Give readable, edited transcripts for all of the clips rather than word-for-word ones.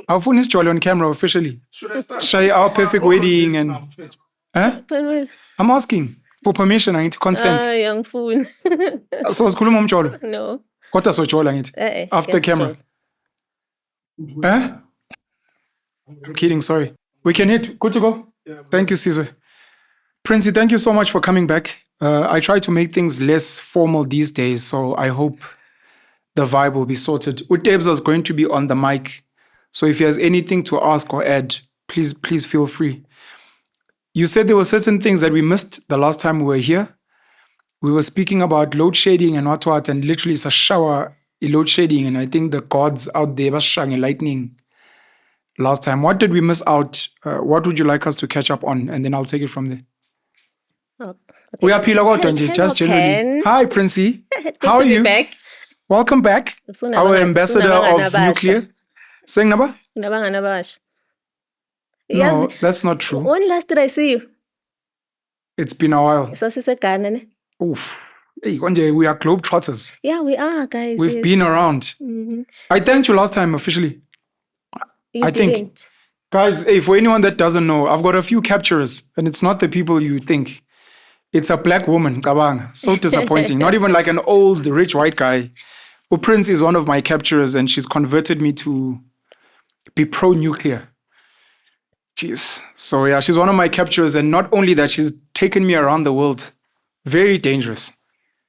Awufuni isijole on camera officially. Shay our perfect wedding and Penuel. I'm asking for permission, I need to consent. Young fool. So sikhuluma umjolo. No. Kodwa sojola ngithi after camera. I'm kidding, sorry. We can hit. Good to go? Yeah, thank you, Sizwe. Princy, thank you so much for coming back. I try to make things less formal these days, so I hope the vibe will be sorted. Utebza is going to be on the mic, so if he has anything to ask or add, please feel free. You said there were certain things that we missed the last time we were here. We were speaking about load shedding and what, and literally it's a shower load shedding, and I think the gods out there were shining lightning last time. What did we miss out? What would you like us to catch up on? And then I'll take it from there. Oh, okay. We are just generally. Hi, Princy. How are you? Back. Welcome back. Our ambassador of nuclear. Saying Naba? No, that's not true. When last did I see you? It's been a while. Oof. Hey, one day we are globetrotters. Yeah, we are, guys. We've been around. Mm-hmm. I thanked you last time officially. I think. Guys, hey, for anyone that doesn't know, I've got a few capturers, and it's not the people you think. It's a black woman, Kabang. So disappointing. Not even like an old, rich white guy. Prince is one of my capturers, and she's converted me to be pro-nuclear. Jeez. So yeah, she's one of my capturers, and not only that, she's taken me around the world. Very dangerous.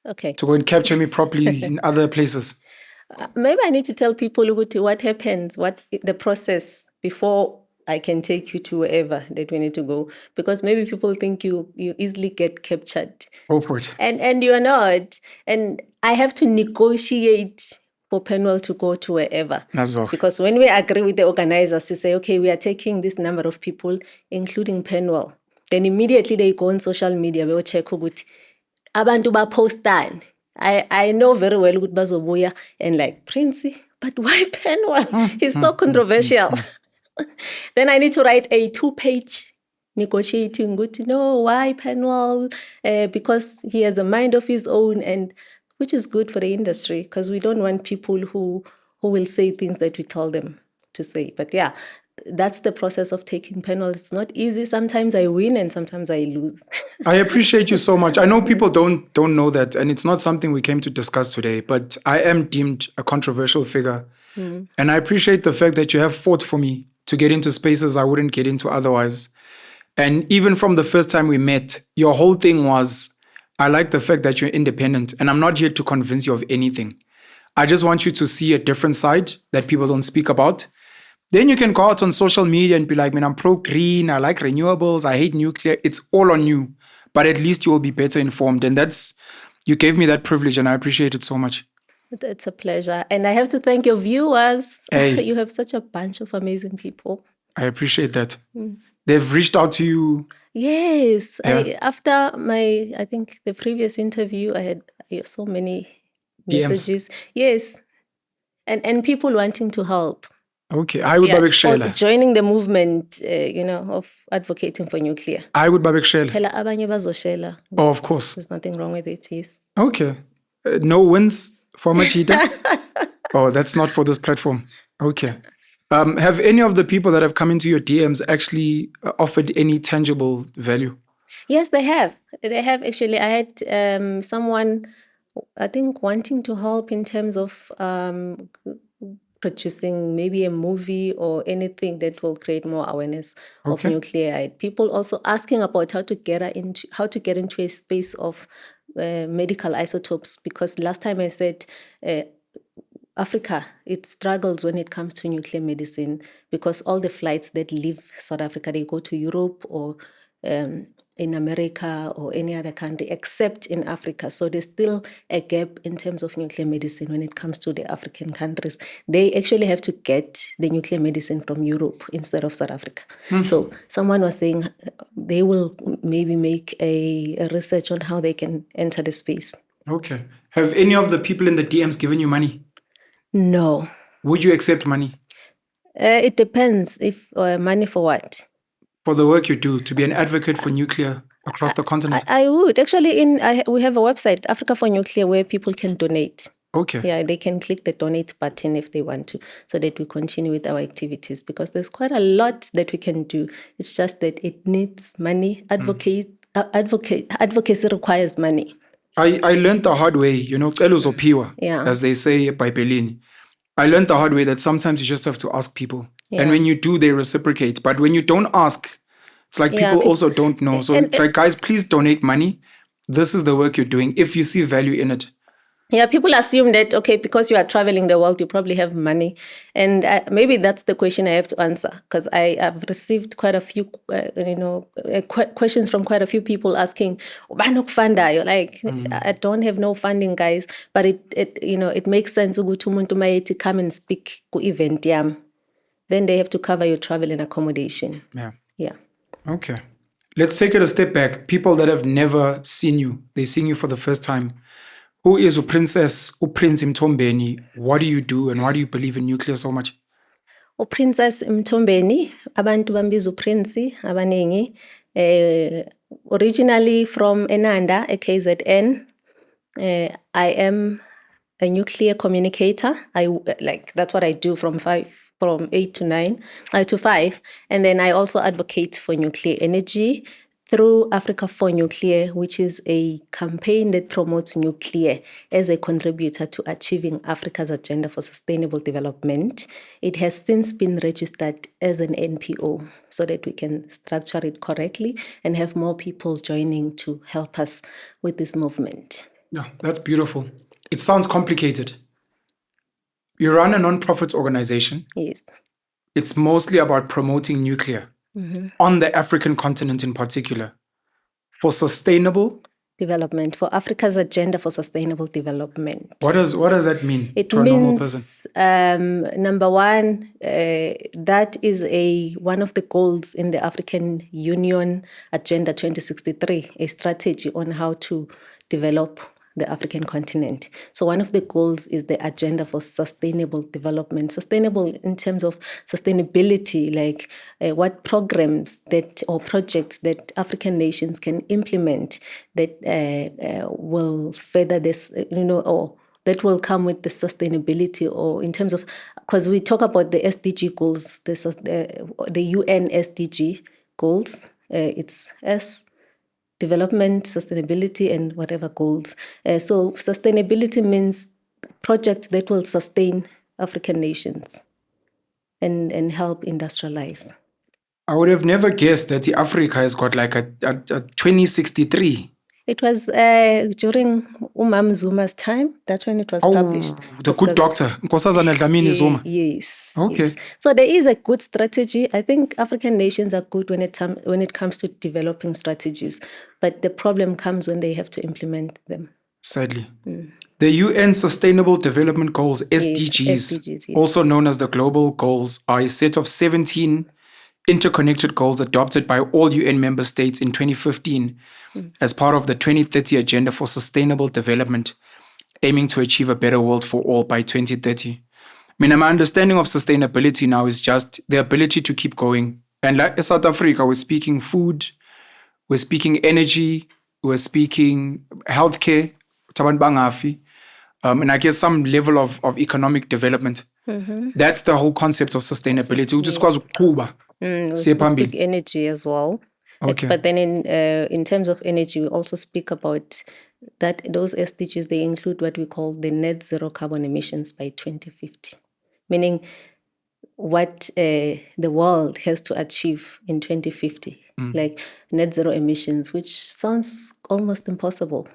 Okay. To go and capture me properly in other places. Maybe I need to tell people what happens, what the process before I can take you to wherever that we need to go. Because maybe people think you easily get captured. Go for it. And you are not. And I have to negotiate for Penuel to go to wherever. That's all. Because when we agree with the organizers to say, okay, we are taking this number of people, including Penuel, then immediately they go on social media, they will check ukuthi abantu bapostani. I know very well ukuthi bazobuya and like, Princy, but why Penuel? He's so controversial. Then I need to write a 2-page negotiating good. No, why Penuel? Because he has a mind of his own, and which is good for the industry because we don't want people who will say things that we tell them to say. But yeah, that's the process of taking Penuel. It's not easy. Sometimes I win and sometimes I lose. I appreciate you so much. I know people don't know that, and it's not something we came to discuss today, but I am deemed a controversial figure. And I appreciate the fact that you have fought for me to get into spaces I wouldn't get into otherwise. And even from the first time we met, your whole thing was, I like the fact that you're independent, and I'm not here to convince you of anything. I just want you to see a different side that people don't speak about. Then you can go out on social media and be like, man, I'm pro-green, I like renewables, I hate nuclear. It's all on you. But at least you will be better informed. And you gave me that privilege, and I appreciate it so much. It's a pleasure. And I have to thank your viewers. Hey. You have such a bunch of amazing people. I appreciate that. They've reached out to you. Yes. Yeah. After I think the previous interview, I had so many messages. DMs. Yes. And people wanting to help. Okay, I would Babek Shela. Joining the movement, of advocating for nuclear. I would Babek Shela. Phela abanye bazoshela. Oh, of course. There's nothing wrong with it, yes. Okay. No wins for Machita? Oh, that's not for this platform. Okay. Have any of the people that have come into your DMs actually offered any tangible value? Yes, they have. They have actually. I had someone, I think, wanting to help in terms of producing maybe a movie or anything that will create more awareness of nuclear. I had people also asking about how to get into a space of medical isotopes, because last time I said Africa, it struggles when it comes to nuclear medicine because all the flights that leave South Africa, they go to Europe or in America or any other country except in Africa. So there's still a gap in terms of nuclear medicine when it comes to the African countries. They actually have to get the nuclear medicine from Europe instead of South Africa. So someone was saying they will maybe make a research on how they can enter the space. Okay. Have any of the people in the DMs given you money? No. Would you accept money? It depends. If money for what? For the work you do, to be an advocate for nuclear across the continent? I would. Actually, we have a website, Africa for Nuclear, where people can donate. Okay. Yeah, they can click the donate button if they want to, so that we continue with our activities, because there's quite a lot that we can do. It's just that it needs money. Advocacy requires money. I learned the hard way, celo uzophiwa, Yeah. as they say ebhayibhelini. I learned the hard way that sometimes you just have to ask people. Yeah. And when you do, they reciprocate. But when you don't ask, it's like people also don't know. So it's like, guys, please donate money. This is the work you're doing if you see value in it. Yeah, people assume that, okay, because you are traveling the world, you probably have money. And maybe that's the question I have to answer, because I have received quite a few, questions from quite a few people asking, you're like, I don't have no funding, guys. But it makes sense to come and speak to event. Then they have to cover your travel and accommodation. Yeah. Yeah. Okay. Let's take it a step back. People that have never seen you, they're seeing you for the first time. Who is Princy Mthombeni? What do you do, and why do you believe in nuclear so much? Princy Mthombeni, abantu bambiza Princy abaningi. Originally from Enanda, a KZN. I am a nuclear communicator. That's what I do from 8 to 9, to 5. And then I also advocate for nuclear energy through Africa for Nuclear, which is a campaign that promotes nuclear as a contributor to achieving Africa's agenda for sustainable development. It has since been registered as an NPO so that we can structure it correctly and have more people joining to help us with this movement. Yeah, that's beautiful. It sounds complicated. You run a non-profit organization. Yes. It's mostly about promoting nuclear on the African continent in particular for sustainable development, for Africa's agenda for sustainable development. What does that mean it to means, a normal person? Number one, that is one of the goals in the African Union Agenda 2063, a strategy on how to develop the African continent. So one of the goals is the agenda for sustainable development. Sustainable in terms of sustainability, like what programs or projects that African nations can implement that will further this, or that will come with the sustainability, or in terms of, because we talk about the SDG goals, the UN SDG goals, it's S, development, sustainability, and whatever goals. So sustainability means projects that will sustain African nations and help industrialize. I would have never guessed that Africa has got like a 2063. It was during Umam Zuma's time. That's when it was published. The good doctor, Nkosazana Dlamini Zuma. Yes. Okay. Yes. So there is a good strategy. I think African nations are good when it comes to developing strategies, but the problem comes when they have to implement them. Sadly. The UN Sustainable Development Goals, SDGs, yes. Also known as the Global Goals, are a set of 17 interconnected goals adopted by all UN member states in 2015 as part of the 2030 Agenda for Sustainable Development, aiming to achieve a better world for all by 2030. My understanding of sustainability now is just the ability to keep going. And like South Africa, we're speaking food, we're speaking energy, we're speaking healthcare, and I guess some level of economic development. That's the whole concept of sustainability. We just speak energy as well. Okay. But then in terms of energy, we also speak about that those SDGs, they include what we call the net zero carbon emissions by 2050, meaning what the world has to achieve in 2050, like net zero emissions, which sounds almost impossible.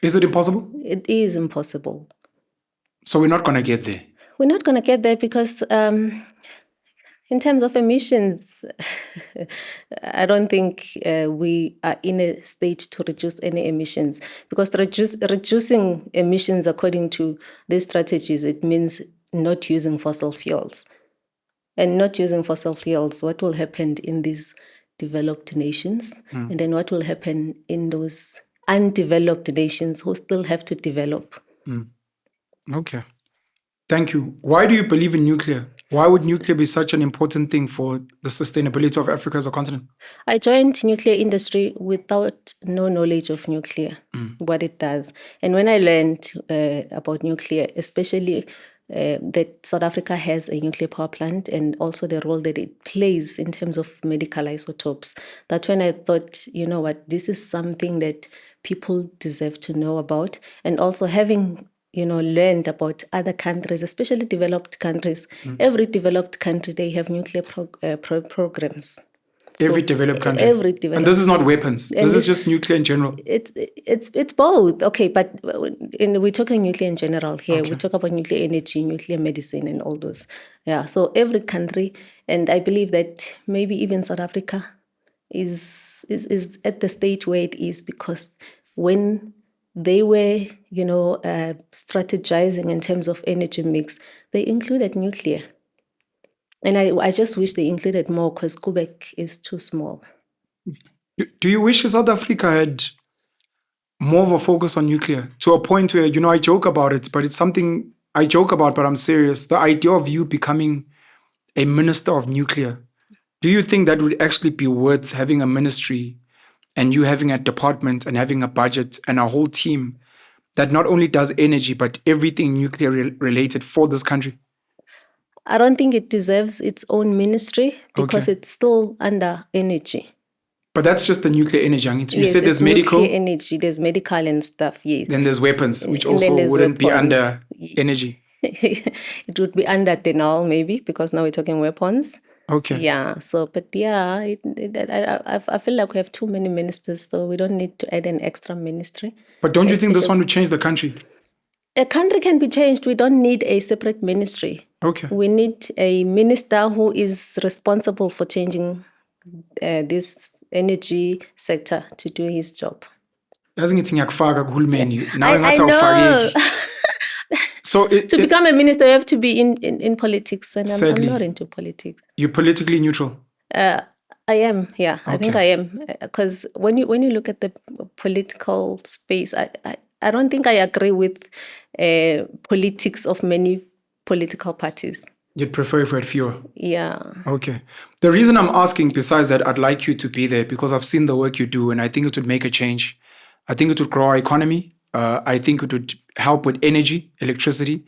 Is it impossible? It is impossible. So we're not going to get there? We're not going to get there because in terms of emissions, I don't think we are in a state to reduce any emissions, because reducing emissions according to these strategies, it means not using fossil fuels. And not using fossil fuels, what will happen in these developed nations? And then what will happen in those undeveloped nations who still have to develop? Okay. Thank you. Why do you believe in nuclear? Why would nuclear be such an important thing for the sustainability of Africa as a continent? I joined nuclear industry without no knowledge of nuclear, what it does. And when I learned about nuclear, especially that South Africa has a nuclear power plant and also the role that it plays in terms of medical isotopes, that's when I thought, you know what, this is something that people deserve to know about. And also having learned about other countries, especially developed countries. Every developed country, they have nuclear programs. Every developed country. And this is not weapons. This is just nuclear in general. It's both. Okay, but we're talking nuclear in general here. Okay. We talk about nuclear energy, nuclear medicine, and all those. Yeah, so every country, and I believe that maybe even South Africa is at the stage where it is, because when they were, strategizing in terms of energy mix, they included nuclear. And I just wish they included more, because Quebec is too small. Do you wish South Africa had more of a focus on nuclear, to a point where, I joke about it, but it's something I joke about, but I'm serious. The idea of you becoming a minister of nuclear, do you think that would actually be worth having a ministry and you having a department and having a budget and a whole team that not only does energy, but everything nuclear related for this country? I don't think it deserves its own ministry, because it's still under energy. But that's just the nuclear energy. You yes, said there's medical. Nuclear energy, there's medical and stuff, yes. Then there's weapons, which also wouldn't be under energy. It would be under Penuel, maybe, because now we're talking weapons. Okay. Yeah, so, but yeah, I feel like we have too many ministers, so we don't need to add an extra ministry. But don't you think this one would change the country? A country can be changed. We don't need a separate ministry. Okay. We need a minister who is responsible for changing this energy sector to do his job. I know. So to become a minister, you have to be in politics, and I'm not into politics. You're politically neutral? I am, yeah. Okay. I think I am, because when you look at the political space, I don't think I agree with politics of many political parties. You'd prefer if we had fewer? Yeah. Okay. The reason I'm asking, besides that, I'd like you to be there because I've seen the work you do and I think it would make a change. I think it would grow our economy. I think it would help with energy, electricity,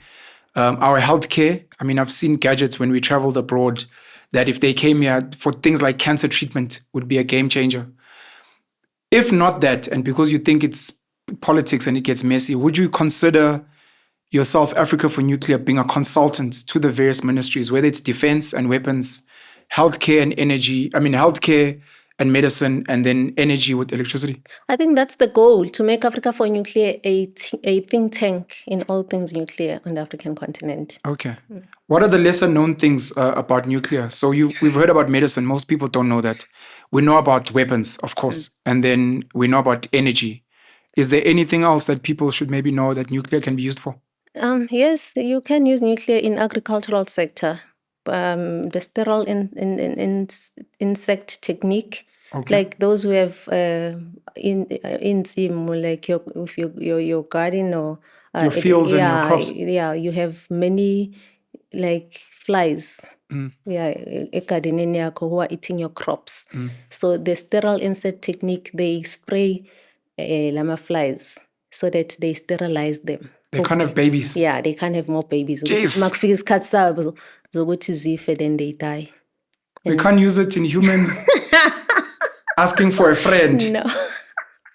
our healthcare. I mean, I've seen gadgets when we traveled abroad that if they came here for things like cancer treatment would be a game changer. If not that, and because you think it's politics and it gets messy, would you consider yourself, Africa for Nuclear, being a consultant to the various ministries, whether it's defense and weapons, healthcare and energy, healthcare and medicine, and then energy with electricity? I think that's the goal, to make Africa for Nuclear a think tank in all things nuclear on the African continent. Okay. What are the lesser known things about nuclear? So we've heard about medicine. Most people don't know that. We know about weapons, of course, and then we know about energy. Is there anything else that people should maybe know that nuclear can be used for? Yes, you can use nuclear in agricultural sector. The sterile insect technique, like those who have in like your garden or your fields and your crops. Yeah, you have many like flies. Yeah, who are eating your crops. So the sterile insect technique, they spray llama flies so that they sterilize them. They can't have babies. Yeah, they can't have more babies. Jeez. Then they die. We can't use it in human asking for a friend. No.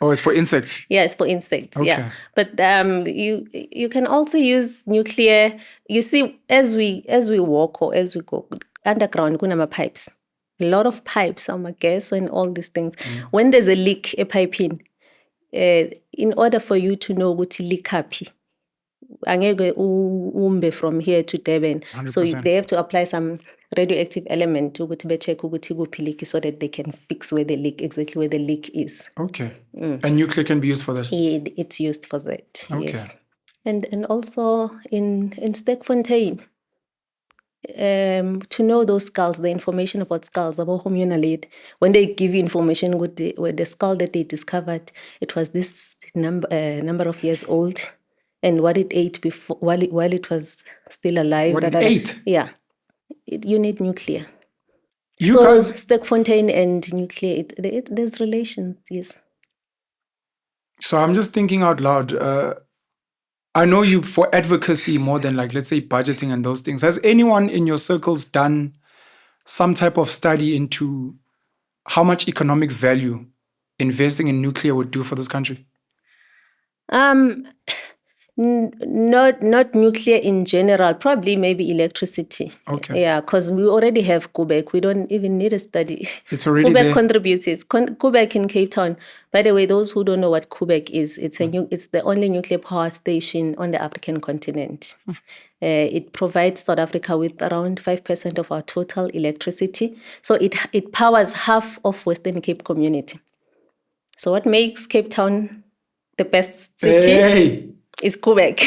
Oh, it's for insects. Yeah, it's for insects. Okay. Yeah, but you can also use nuclear. You see, as we walk or as we go underground, kuna pipes. A lot of pipes, gas and all these things. When there's a leak, a pipe in order for you to know what leak happy, from here to Durban. 100%. So they have to apply some radioactive element to check so that they can fix exactly where the leak is. Okay. And nuclear can be used for that? It's used for that. Okay. Yes. And also in Stekfontein, to know those skulls, the information about skulls, about when they give you information with the skull that they discovered, it was this number of years old. And what it ate before, while it was still alive. What it ate? Yeah. you need nuclear. You guys, Sterkfontein and nuclear, there's relations, yes. So I'm just thinking out loud. I know you for advocacy more than like, let's say, budgeting and those things. Has anyone in your circles done some type of study into how much economic value investing in nuclear would do for this country? Not nuclear in general, probably maybe electricity. Okay. Yeah, because we already have Quebec. We don't even need a study. It's already Quebec there. contributes. It's Quebec in Cape Town. By the way, those who don't know what Quebec is, it's the only nuclear power station on the African continent. It provides South Africa with around 5% of our total electricity. So it powers half of Western Cape community. So what makes Cape Town the best city is Quebec.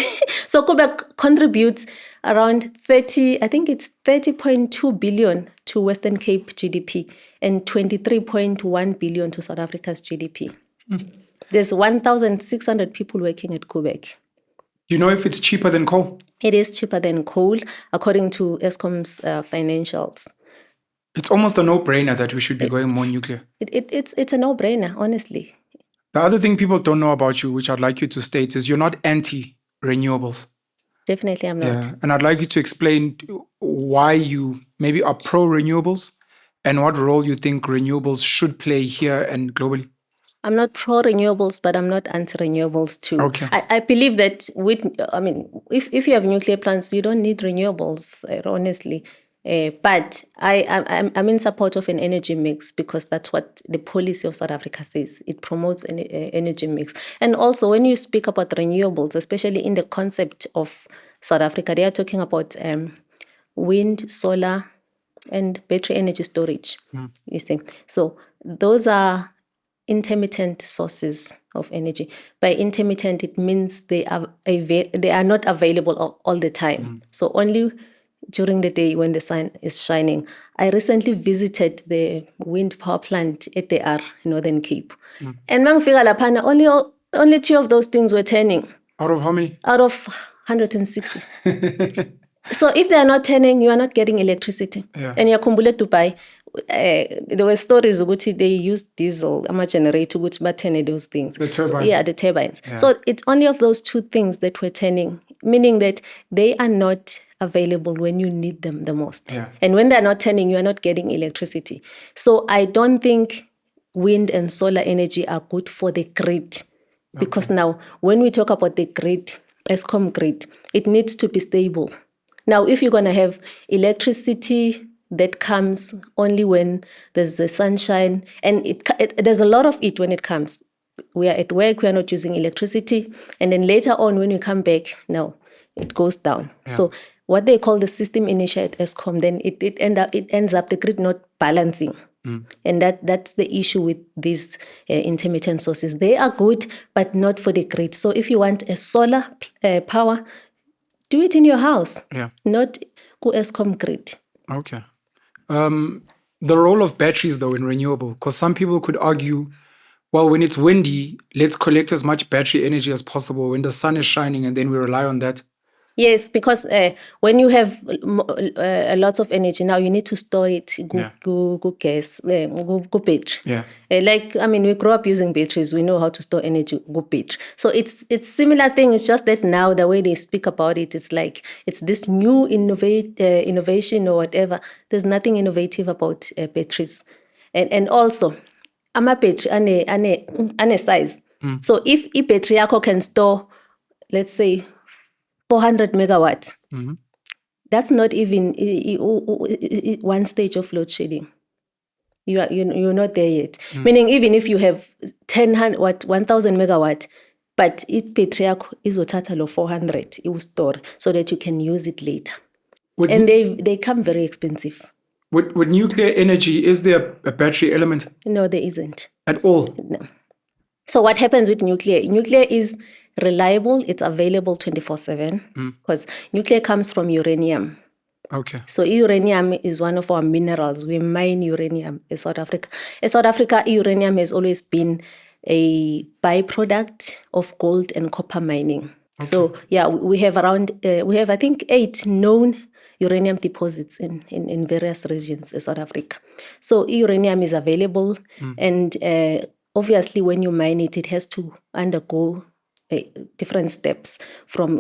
So Quebec contributes around 30.2 billion to Western Cape GDP and 23.1 billion to South Africa's GDP. There's 1,600 people working at Quebec. You know if it's cheaper than coal? It is cheaper than coal, according to Eskom's financials. It's almost a no-brainer that we should be going more nuclear. It's a no-brainer, honestly. The other thing people don't know about you, which I'd like you to state, is you're not anti-renewables. Definitely I'm not. Yeah. And I'd like you to explain why you maybe are pro-renewables and what role you think renewables should play here and globally. I'm not pro-renewables, but I'm not anti-renewables too. Okay. I believe that if you have nuclear plants, you don't need renewables, honestly. But I'm in support of an energy mix because that's what the policy of South Africa says. It promotes an energy mix. And also, when you speak about renewables, especially in the concept of South Africa, they are talking about wind, solar, and battery energy storage. You see, so those are intermittent sources of energy. By intermittent, it means they are not available all the time. So only during the day when the sun is shining. I recently visited the wind power plant at the R, Northern Cape. And only 2 of those things were turning. Out of how many? Out of 160. So if they are not turning, you are not getting electricity. Yeah. And Yakumbule Dubai, there were stories ukuthi they used diesel, a generator, which but turn those things. The turbines. So, the turbines. Yeah. So it's only of those 2 things that were turning, meaning that they are not available when you need them the most. Yeah. And when they're not turning, you are not getting electricity. So I don't think wind and solar energy are good for the grid. Because now, when we talk about the grid, Eskom grid, it needs to be stable. Now, if you're going to have electricity that comes only when there's the sunshine, and there's a lot of it when it comes. We are at work, we are not using electricity, and then later on when we come back, now it goes down. Yeah. So what they call the system inertia at Eskom, then it ends up the grid not balancing. And that's the issue with these intermittent sources. They are good, but not for the grid. So if you want a solar power, do it in your house, not go Eskom grid. Okay. The role of batteries, though, in renewable, because some people could argue, well, when it's windy, let's collect as much battery energy as possible when the sun is shining, and then we rely on that. Yes, because when you have a lot of energy, now you need to store it, go gas, go battery. Yeah. We grew up using batteries. We know how to store energy, go battery. So it's similar thing. It's just that now the way they speak about it, it's like it's this new innovation or whatever. There's nothing innovative about batteries. And also, I'm a battery and a size. So if a battery can store, let's say, 400 megawatts. That's not even one stage of load shedding. You're not there yet. Meaning, even if you have 1,000 megawatt, but each battery is 400, it will store so that you can use it later. And they come very expensive. With nuclear energy, is there a battery element? No, there isn't. At all? No. So what happens with nuclear? Nuclear is reliable. It's available 24/7 because nuclear comes from uranium. Okay. So uranium is one of our minerals. We mine uranium in South Africa. In South Africa, uranium has always been a byproduct of gold and copper mining. Okay. So we have I think 8 known uranium deposits in various regions in South Africa. So uranium is available, and obviously when you mine it, it has to undergo different steps. From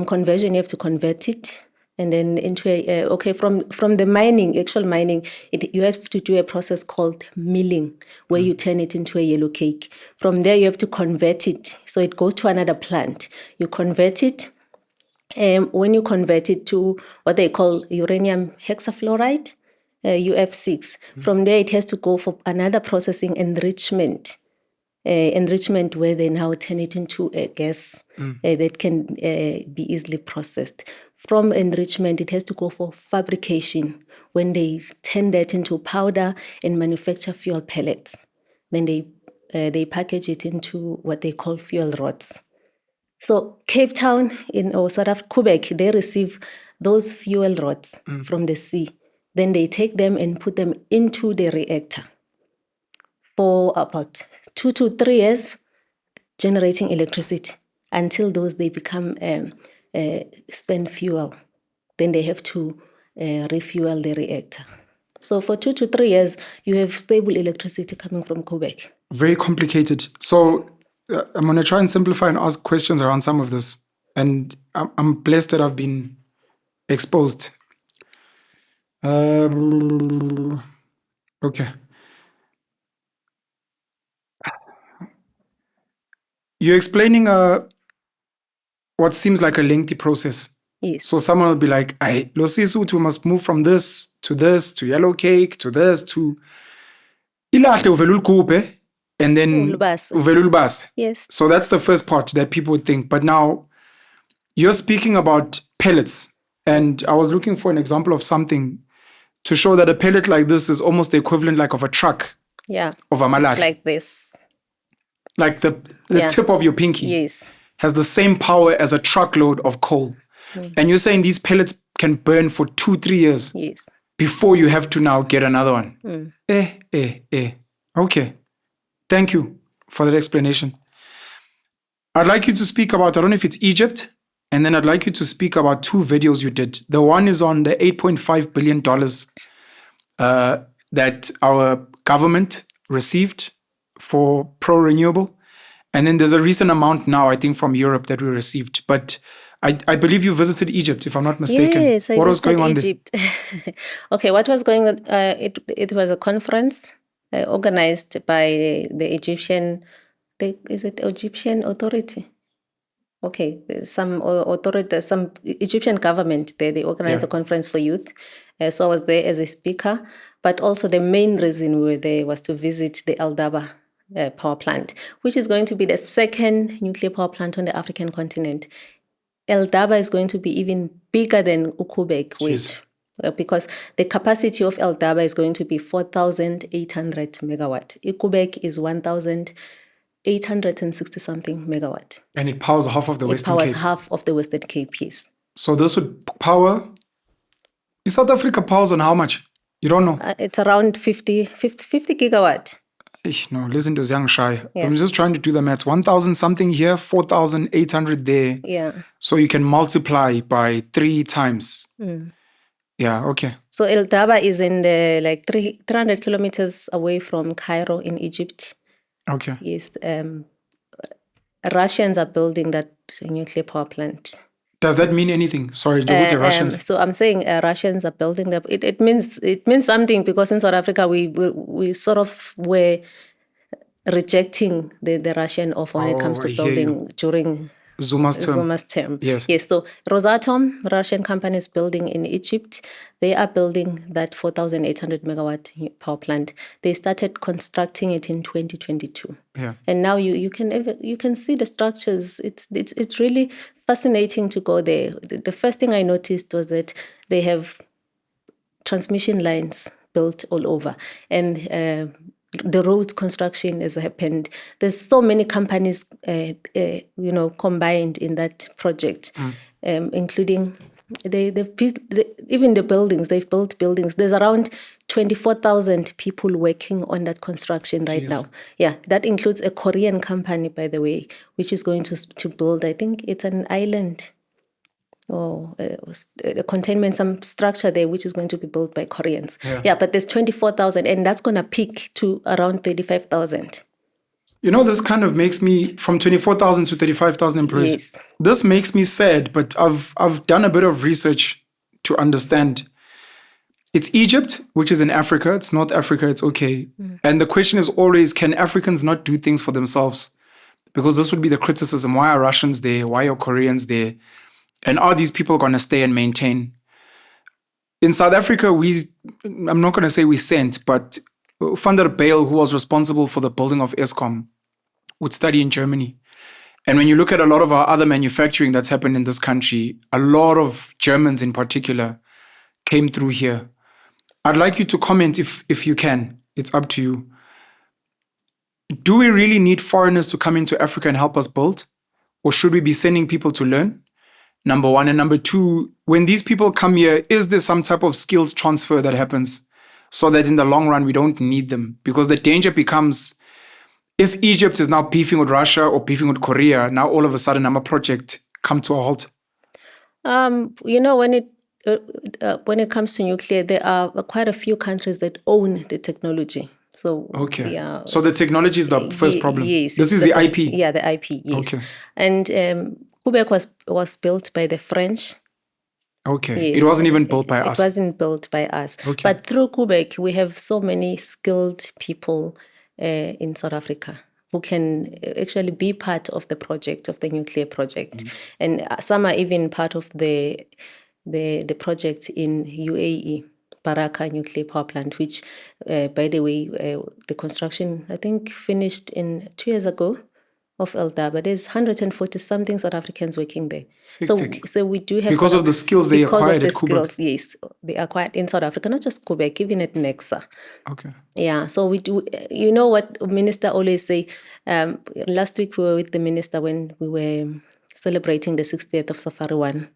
conversion, you have to convert it, and then into from the mining, actual mining, you have to do a process called milling, where you turn it into a yellow cake. From there, you have to convert it, so it goes to another plant. You convert it. When you convert it to what they call uranium hexafluoride, UF6, from there it has to go for another processing enrichment where they now turn it into a gas that can be easily processed. From enrichment, it has to go for fabrication, when they turn that into powder and manufacture fuel pellets. Then they package it into what they call fuel rods. So Cape Town or South Africa, Quebec, they receive those fuel rods from the sea. Then they take them and put them into the reactor for about 2 to 3 years, generating electricity until they become spent fuel. Then they have to refuel the reactor. So for 2 to 3 years, you have stable electricity coming from Quebec. Very complicated. So I'm going to try and simplify and ask questions around some of this. And I'm blessed that I've been exposed. Okay. You're explaining what seems like a lengthy process. Yes. So someone will be like, we must move from this, to yellow cake, to this, to... And then... Yes. So that's the first part that people would think. But now, you're speaking about pellets. And I was looking for an example of something to show that a pellet like this is almost the equivalent of a truck. Yeah. Of a malahla. Like this. Like the tip of your pinky. Yes. Has the same power as a truckload of coal. And you're saying these pellets can burn for 2-3 years. Yes. Before you have to now get another one. Okay. Thank you for that explanation. I'd like you to speak about, I don't know if it's Egypt, and then I'd like you to speak about 2 videos you did. The one is on the $8.5 billion that our government received for pro-renewable. And then there's a recent amount now, I think, from Europe that we received. But I believe you visited Egypt, if I'm not mistaken. Yes, what was going on Egypt there? Okay, what was going on? It was a conference organized by the Egyptian, is it Egyptian authority? Okay, some authority, some Egyptian government there, they organized a conference for youth. So I was there as a speaker, but also the main reason we were there was to visit the Phelindaba power plant, which is going to be the second nuclear power plant on the African continent. Phelindaba is going to be even bigger than Quebec, because the capacity of Phelindaba is going to be 4,800 megawatt. Quebec is 1,860 something megawatt. And it powers half of the Western Cape. It powers half of the Western Cape, yes. So this would power... Is South Africa powers on how much? You don't know? It's around 50 gigawatt. No, listen to Xiang Shai. Yeah. I'm just trying to do the maths. 1,000 something here, 4,800 there. Yeah. So you can multiply by 3 times. Yeah, okay. So Phelindaba is in the 300 kilometers away from Cairo in Egypt. Okay. Yes. Russians are building that nuclear power plant. Does that mean anything? Sorry, with the Russians. So I'm saying Russians are building that. It means something, because in South Africa we sort of were rejecting the Russian offer when it comes to building during Zuma's term. Yes. So Rosatom, Russian company, is building in Egypt. They are building that 4,800 megawatt power plant. They started constructing it in 2022. Yeah. And now you can see the structures. It's really fascinating to go there. The first thing I noticed was that they have transmission lines built all over, and the road construction has happened. There's so many companies, combined in that project, including even the buildings. They've built buildings. There's around 24,000 people working on that construction right now. Yeah, that includes a Korean company, by the way, which is going to build. I think it's an island a containment, some structure there, which is going to be built by Koreans. Yeah, but there's 24,000, and that's going to peak to around 35,000. This kind of makes me, from 24,000 to 35,000 employees. Yes. This makes me sad, but I've done a bit of research to understand. It's Egypt, which is in Africa. It's North Africa. It's okay. And the question is always, can Africans not do things for themselves? Because this would be the criticism. Why are Russians there? Why are Koreans there? And are these people going to stay and maintain? In South Africa, I'm not going to say we sent, but Van der Bijl, who was responsible for the building of Eskom, would study in Germany. And when you look at a lot of our other manufacturing that's happened in this country, a lot of Germans in particular came through here. I'd like you to comment if you can. It's up to you. Do we really need foreigners to come into Africa and help us build? Or should we be sending people to learn? Number one. And number two, when these people come here, is there some type of skills transfer that happens so that in the long run, we don't need them? Because the danger becomes, if Egypt is now beefing with Russia or beefing with Korea, now all of a sudden, a project come to a halt. When it comes to nuclear, there are quite a few countries that own the technology. So okay, so the technology is the first problem. Yes, this is the IP. Yeah, the IP. Yes. Okay. And Quebec was built by the French. Okay. Yes. It wasn't even built by us. It wasn't built by us. Okay. But through Quebec, we have so many skilled people in South Africa who can actually be part of the project, of the nuclear project, and some are even part of the project in UAE. Baraka nuclear power plant, which, by the way, the construction, I think, finished in 2 years ago of Phelindaba. There's 140-something South Africans working there. So we do have... Because of the skills they acquired at Quebec. Yes, they acquired in South Africa, not just Quebec, even at Nexa. Okay. Yeah, so we do... You know what Minister always say? Last week we were with the Minister when we were celebrating the 60th of Safari 1.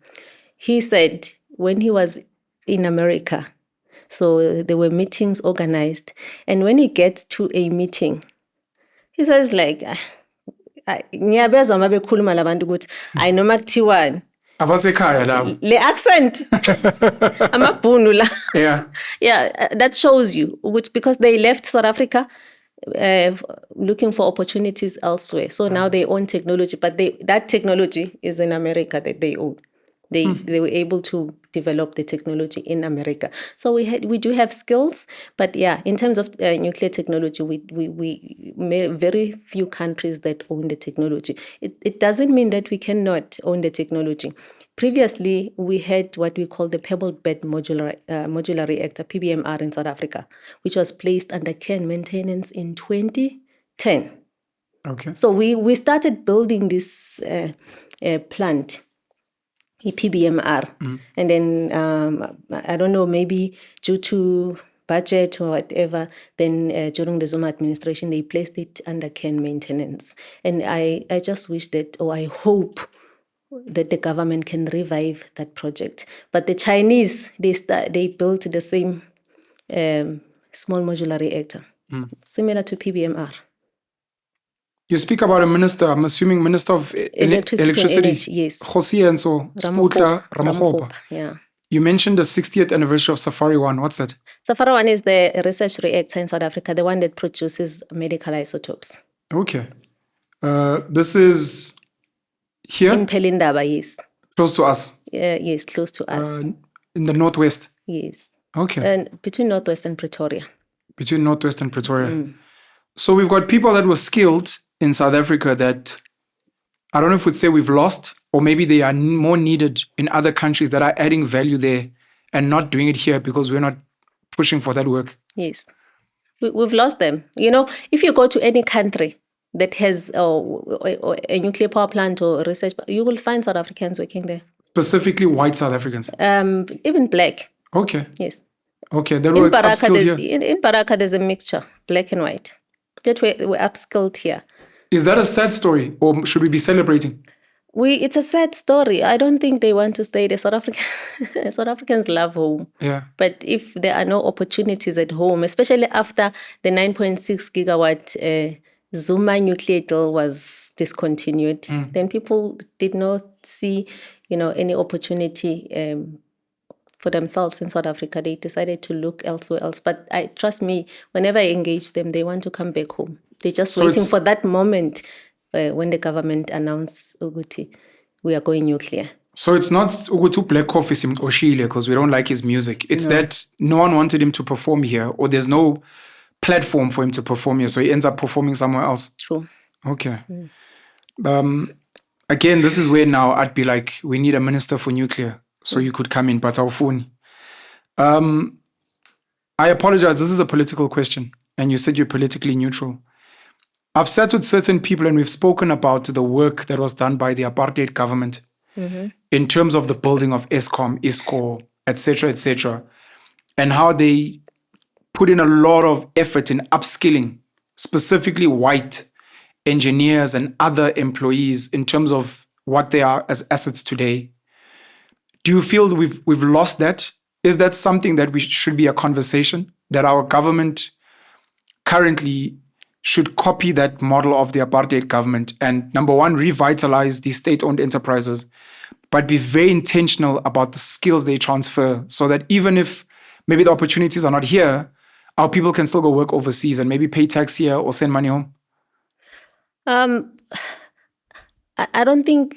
He said when he was in America... So there were meetings organized. And when he gets to a meeting, he says like, I know makuthiwani. Abasekhaya labo. Le accent. Amabhunu la. Yeah. Yeah, that shows you because they left South Africa looking for opportunities elsewhere. So now they own technology, but that technology is in America that they own. They were able to develop the technology in America. So we do have skills, but yeah, in terms of nuclear technology, we very few countries that own the technology. It doesn't mean that we cannot own the technology. Previously, we had what we call the pebble bed modular reactor, PBMR, in South Africa, which was placed under care and maintenance in 2010. Okay. So we started building this plant, PBMR. And then, I don't know, maybe due to budget or whatever, then during the Zuma administration, they placed it under care and maintenance. And I just wish that, or I hope that the government can revive that project. But the Chinese, they built the same small modular reactor, similar to PBMR. You speak about a minister, I'm assuming Minister of Electricity. Energy, yes. Khwezi and so Ramokgopa. Yeah. You mentioned the 60th anniversary of Safari 1. What's that? Safari 1 is the research reactor in South Africa, the one that produces medical isotopes. Okay. This is here? In Phelindaba, yes. Close to us? Yes, close to us. In the northwest? Yes. Okay. And between Northwest and Pretoria. Between Northwest and Pretoria. So we've got people that were skilled in South Africa that, I don't know if we'd say we've lost, or maybe they are more needed in other countries that are adding value there and not doing it here because we're not pushing for that work. Yes. We've lost them. You know, if you go to any country that has a nuclear power plant or research, you will find South Africans working there. Specifically white South Africans? Even black. Okay. Yes. Okay, they were upskilled here. In Baraka, there's a mixture, black and white. That we're upskilled here. Is that a sad story, or should we be celebrating? It's a sad story. I don't think they want to stay there. South Africans love home. Yeah. But if there are no opportunities at home, especially after the 9.6 gigawatt Zuma nuclear deal was discontinued, then people did not see, any opportunity for themselves in South Africa. They decided to look elsewhere else. But trust me, whenever I engage them, they want to come back home. They're just waiting for that moment when the government announced, Uguti, we are going nuclear. So it's not Ugutu Black Coffee Oshile because we don't like his music. It's that no one wanted him to perform here, or there's no platform for him to perform here, so he ends up performing somewhere else. True. Okay. Again, this is where now I'd be like, we need a minister for nuclear, so you could come in, but awufuni. I apologize, this is a political question, and you said you're politically neutral. I've sat with certain people and we've spoken about the work that was done by the apartheid government in terms of the building of Eskom, ISCO, etc., and how they put in a lot of effort in upskilling, specifically white engineers and other employees in terms of what they are as assets today. Do you feel we've lost that? Is that something that should be a conversation, that our government currently should copy that model of the apartheid government and, number one, revitalize these state-owned enterprises, but be very intentional about the skills they transfer so that even if maybe the opportunities are not here, our people can still go work overseas and maybe pay tax here or send money home? I don't think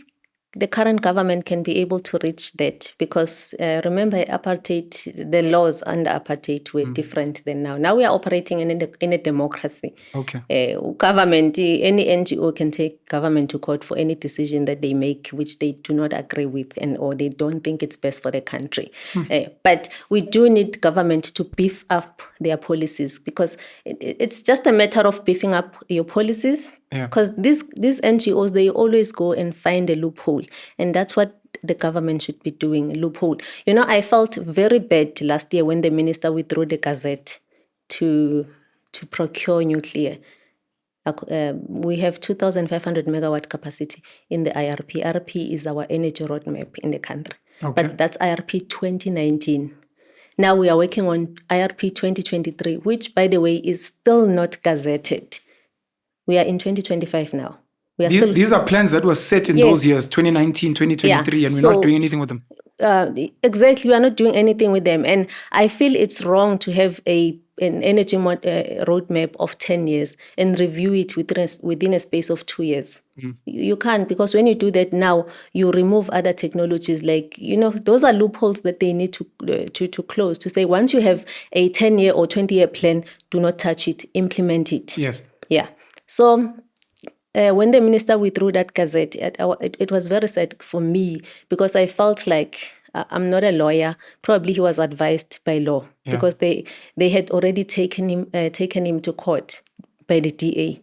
the current government can be able to reach that because remember, apartheid, the laws under apartheid were different than now. Now we are operating in a democracy. Okay. Government, any NGO can take government to court for any decision that they make which they do not agree with or they don't think it's best for the country. But we do need government to beef up their policies because it's just a matter of beefing up your policies. Because these NGOs, they always go and find a loophole. And that's what the government should be doing, a loophole. I felt very bad last year when the minister withdrew the gazette to procure nuclear. We have 2,500 megawatt capacity in the IRP. IRP is our energy roadmap in the country. Okay. But that's IRP 2019. Now we are working on IRP 2023, which, by the way, is still not gazetted. We are in 2025 now. These are plans that were set in those years, 2019, 2023, and we're not doing anything with them. Exactly, we are not doing anything with them. And I feel it's wrong to have an energy roadmap of 10 years and review it within a space of 2 years. You can't, because when you do that now, you remove other technologies like, those are loopholes that they need to close, to say once you have a 10-year or 20-year plan, do not touch it, implement it. Yes. Yeah. So when the minister withdrew that gazette, it was very sad for me because I felt like I'm not a lawyer. Probably he was advised by law because they had already taken him to court by the DA.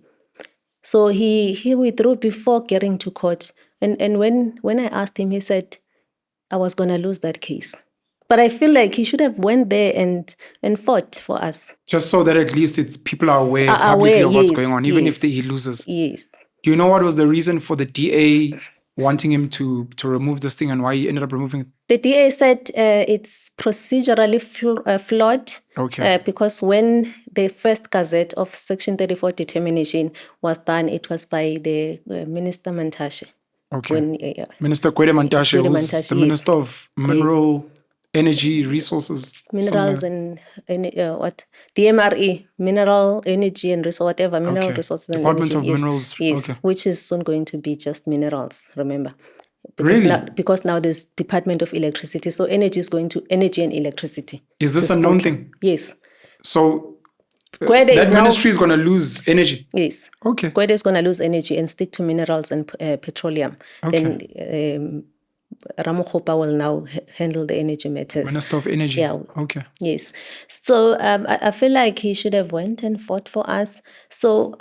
So he withdrew before getting to court. And when I asked him, he said, I was going to lose that case. But I feel like he should have went there and fought for us. Just so that at least people are aware publicly of what's going on, even if he loses. Yes. Do you know what was the reason for the DA wanting him to remove this thing and why he ended up removing it? The DA said it's procedurally flawed. Okay. Because when the first gazette of Section 34 determination was done, it was by the Minister Mantashe. Okay. Minister Khwezi Mantashe, who's the Minister of Mineral... Energy, resources, minerals and what? DMRE, mineral, energy and resource, whatever, mineral resources and Department energy. of Minerals. Yes, which is soon going to be just minerals, remember. Really? Because now there's Department of Electricity, so energy is going to energy and electricity. Is this a known thing? Yes. So that ministry is going to lose energy? Yes. Okay. Khwezi is going to lose energy and stick to minerals and petroleum. Okay. Then Ramokgopa will now handle the energy matters. Minister of Energy. Yeah. Okay. Yes. So I feel like he should have went and fought for us. So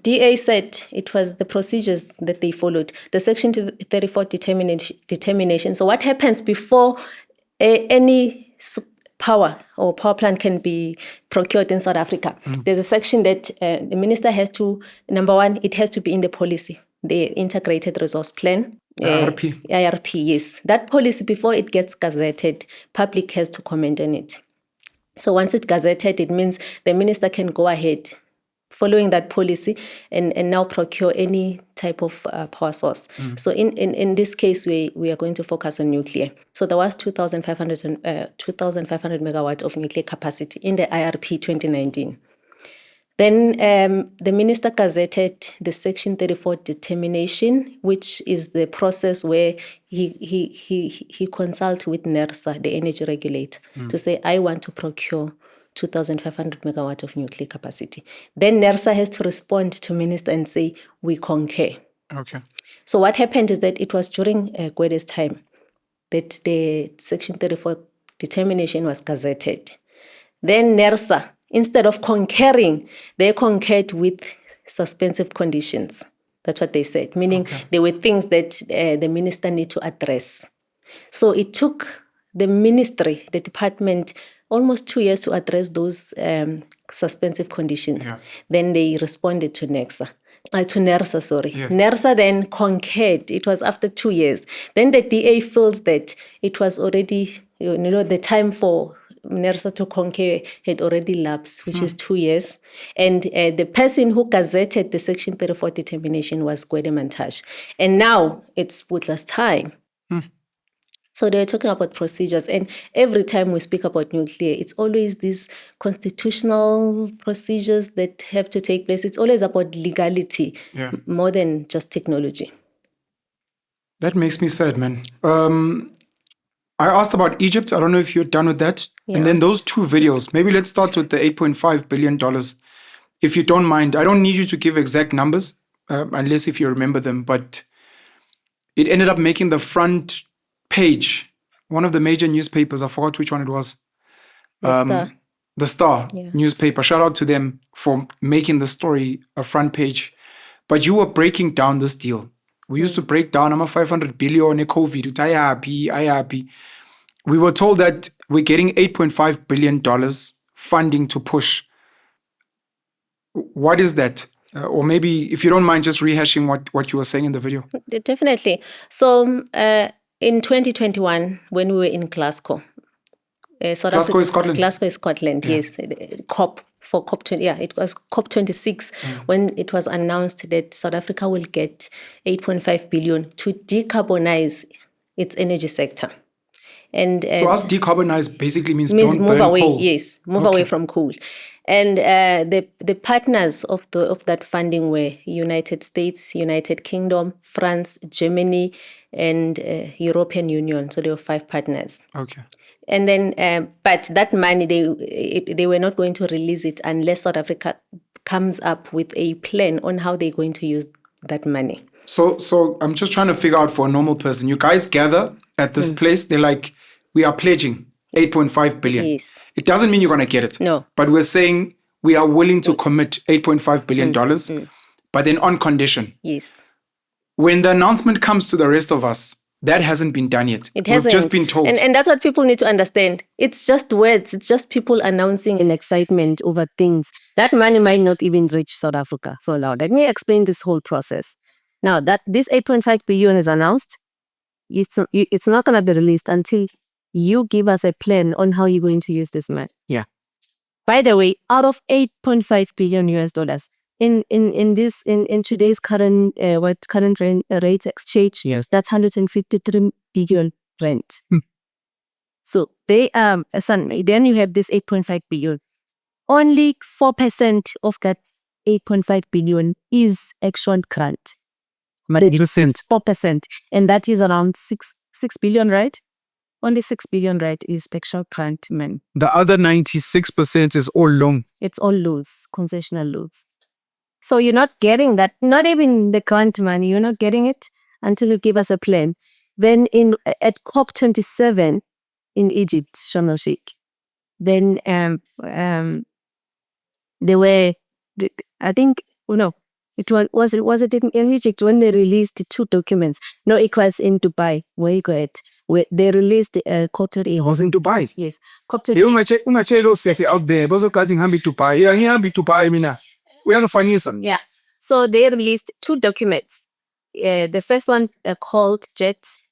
DA said it was the procedures that they followed. The Section 34 determination. So what happens before any power plant can be procured in South Africa? There's a section that the minister has to, number one, it has to be in the policy, the Integrated Resource Plan. IRP, yes. That policy, before it gets gazetted, public has to comment on it. So once it's gazetted, it means the minister can go ahead following that policy and now procure any type of power source. So in this case, we are going to focus on nuclear. So there was 2,500 megawatts of nuclear capacity in the IRP 2019. Then the minister gazetted the Section 34 determination, which is the process where he consults with NERSA, the energy regulator, to say, I want to procure 2,500 megawatts of nuclear capacity. Then NERSA has to respond to minister and say, we concur. Okay. So what happened is that it was during Khwezi's time that the Section 34 determination was gazetted. Then NERSA, instead of concurring, they concurred with suspensive conditions. That's what they said, meaning there were things that the minister need to address. So it took the ministry, the department, almost 2 years to address those suspensive conditions. Yeah. Then they responded to NERSA. Yes. NERSA then concurred. It was after 2 years. Then the DA feels that it was already, the time for NERSA to concur had already lapsed, which is 2 years. And the person who gazetted the Section 34 determination was Khwezi. And now it's Butla's time. So they're talking about procedures. And every time we speak about nuclear, it's always these constitutional procedures that have to take place. It's always about legality more than just technology. That makes me sad, man. I asked about Egypt. I don't know if you're done with that. Yeah. And then those two videos. Maybe let's start with the $8.5 billion. If you don't mind, I don't need you to give exact numbers, unless if you remember them. But it ended up making the front page, one of the major newspapers. I forgot which one it was. The Star newspaper. Shout out to them for making the story a front page. But you were breaking down this deal. We used to break down, I'm a 500 billion COVID, IRP. We were told that we're getting $8.5 billion funding to push. What is that? Or maybe, if you don't mind, just rehashing what you were saying in the video. Definitely. So in 2021, when we were in Glasgow, Glasgow is Scotland. Glasgow is Scotland, yes. COP. For COP20, it was COP26 when it was announced that South Africa will get 8.5 billion to decarbonize its energy sector. And for us, decarbonize basically means don't move burn away. coal. Yes, move away from coal. And the partners of that funding were United States, United Kingdom, France, Germany, and European Union. So there were 5 partners. Okay. And then, but that money, they were not going to release it unless South Africa comes up with a plan on how they're going to use that money. So I'm just trying to figure out for a normal person. You guys gather at this place. They're like, we are pledging 8.5 billion. Yes. It doesn't mean you're going to get it. No. But we're saying we are willing to commit $8.5 billion, but then on condition. Yes. When the announcement comes to the rest of us, that hasn't been done yet. It hasn't. We've just been told. And that's what people need to understand. It's just words. It's just people announcing an excitement over things. That money might not even reach South Africa. So now, let me explain this whole process. Now, that this 8.5 billion is announced, it's not going to be released until you give us a plan on how you're going to use this money. Yeah. By the way, out of 8.5 billion US dollars, in today's current rate exchange, that's 153 billion rand. So then you have this 8.5 billion. Only 4% of that 8.5 billion is action grant. 4%. And that is around 6 billion, right? Only 6 billion, right, is action grant money. The other 96% is all loan. It's all loans, concessional loans. So you're not getting that, not even the grant money, you're not getting it until you give us a plan. Then at COP27 in Egypt, Sharm el-Sheikh, then they were, I think, was it in Egypt when they released 2 documents? No, it was in Dubai. Where you got it? Where they released COP28. It was in Dubai? Yes. COP28. Out there, Dubai. We are the Yeah. So they released 2 documents. The first one called Just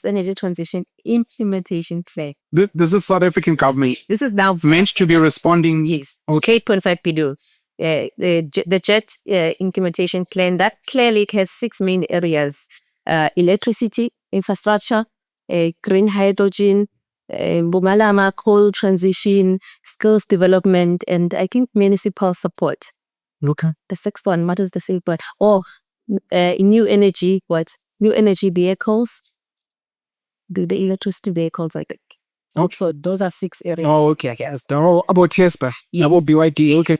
Energy Transition Implementation Plan. This is South African government. This is now meant to be responding. Yes. Okay. 8.5 billion. the JET implementation plan that clearly has 6 main areas: electricity, infrastructure, green hydrogen, Mpumalanga coal transition, skills development, and I think municipal support. Okay. The sixth one, what is the sixth one? Oh, new energy, New energy vehicles. The electricity vehicles, I think. So those are 6 areas. Oh, okay, I guess. Oh, about TESPA. Yes. About BYD, okay.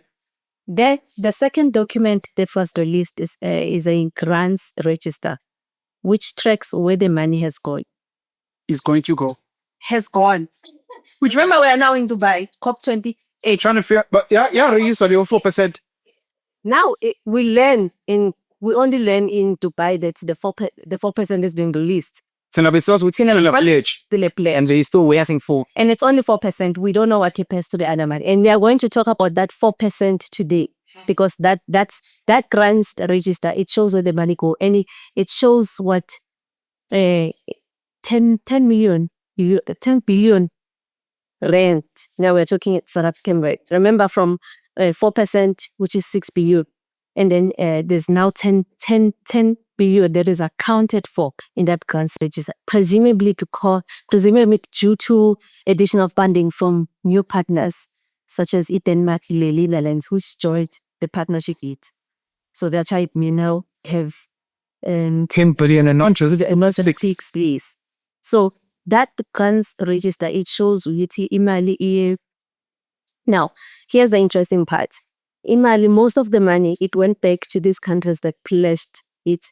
The second document that was released is a grants register, which tracks where the money has gone. Is going to go. Has gone. Which remember we are now in Dubai, COP28. Trying to figure, but yeah, reuse on your 4%. Now we only learn in Dubai that the 4% is being released. So now besides we still a pledge. Still a pledge. And they still waiting for. And it's only 4%. We don't know what happens to the other money. And we are going to talk about that 4% today. Because that grants register, it shows where the money go. And it shows what 10 billion rand. Now we're talking at South African rate. Remember from 4%, which is 6 billion. And then there's now 10 billion that is accounted for in that grants register, presumably due to additional funding from new partners such as Denmark, the Netherlands, which joined the partnership with. So that's why we now have 10 billion and not just 6 please. So that grants register, it shows Uyiti Imali. Now, here's the interesting part. In Mali, most of the money, it went back to these countries that pledged it.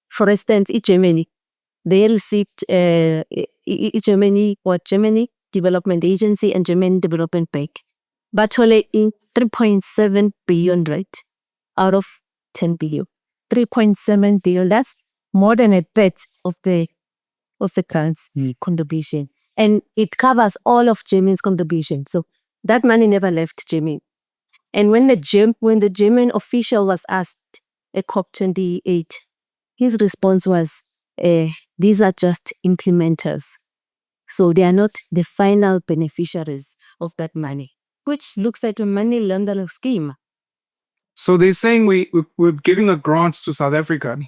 For instance, Germany, they received Germany Development Agency and German Development Bank, but only in 3.7 billion, right? Out of 10 billion. 3.7 billion, that's more than a third of the grants contribution. And it covers all of Germany's contribution. So that money never left Germany. And when the German official was asked at COP28, his response was, these are just implementers. So they are not the final beneficiaries of that money, which looks like a money laundering scheme. So they're saying we're giving a grant to South Africa.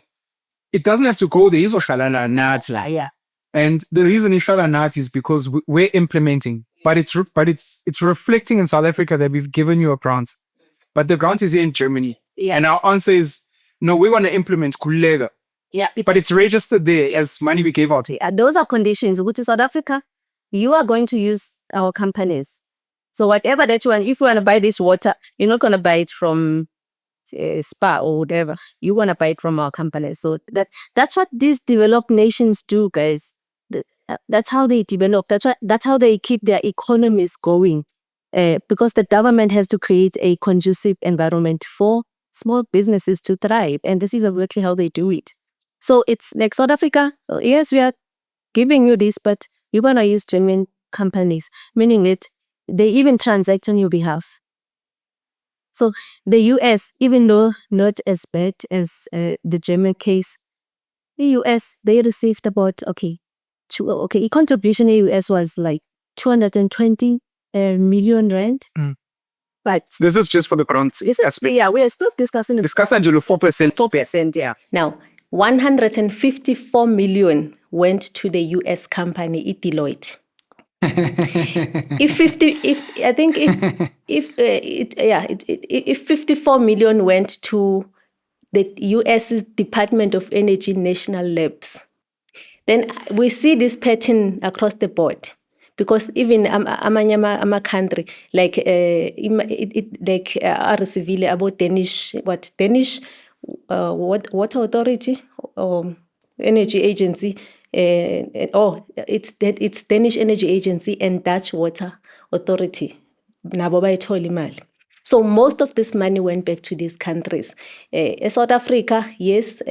It doesn't have to go there. Yeah. And the reason inshallah not is because we're implementing, but it's reflecting in South Africa that we've given you a grant, but the grant is here in Germany. Yeah. And our answer is no. We want to implement kulega. Yeah. But it's registered there as money we gave out. Those are conditions. Which is South Africa, you are going to use our companies. So whatever that you want, if you want to buy this water, you're not going to buy it from Spa or whatever. You want to buy it from our companies. So that's what these developed nations do, guys. That's how they develop. That's how they keep their economies going. Because the government has to create a conducive environment for small businesses to thrive. And this is exactly how they do it. So it's like South Africa, yes, we are giving you this, but you want to use German companies, meaning that they even transact on your behalf. So the US, even though not as bad as the German case, the US, they received about, contribution in the US was like 220 million rand. But this is just for the grants. We are still discussing 4%. 4%, yeah. Now, 154 million went to the US company Deloitte. If 54 million went to the US's Department of Energy National Labs, then we see this pattern across the board. Because even a country like RCV about Danish water authority or energy agency, it's Danish energy agency and Dutch water authority. So most of this money went back to these countries. South Africa, yes.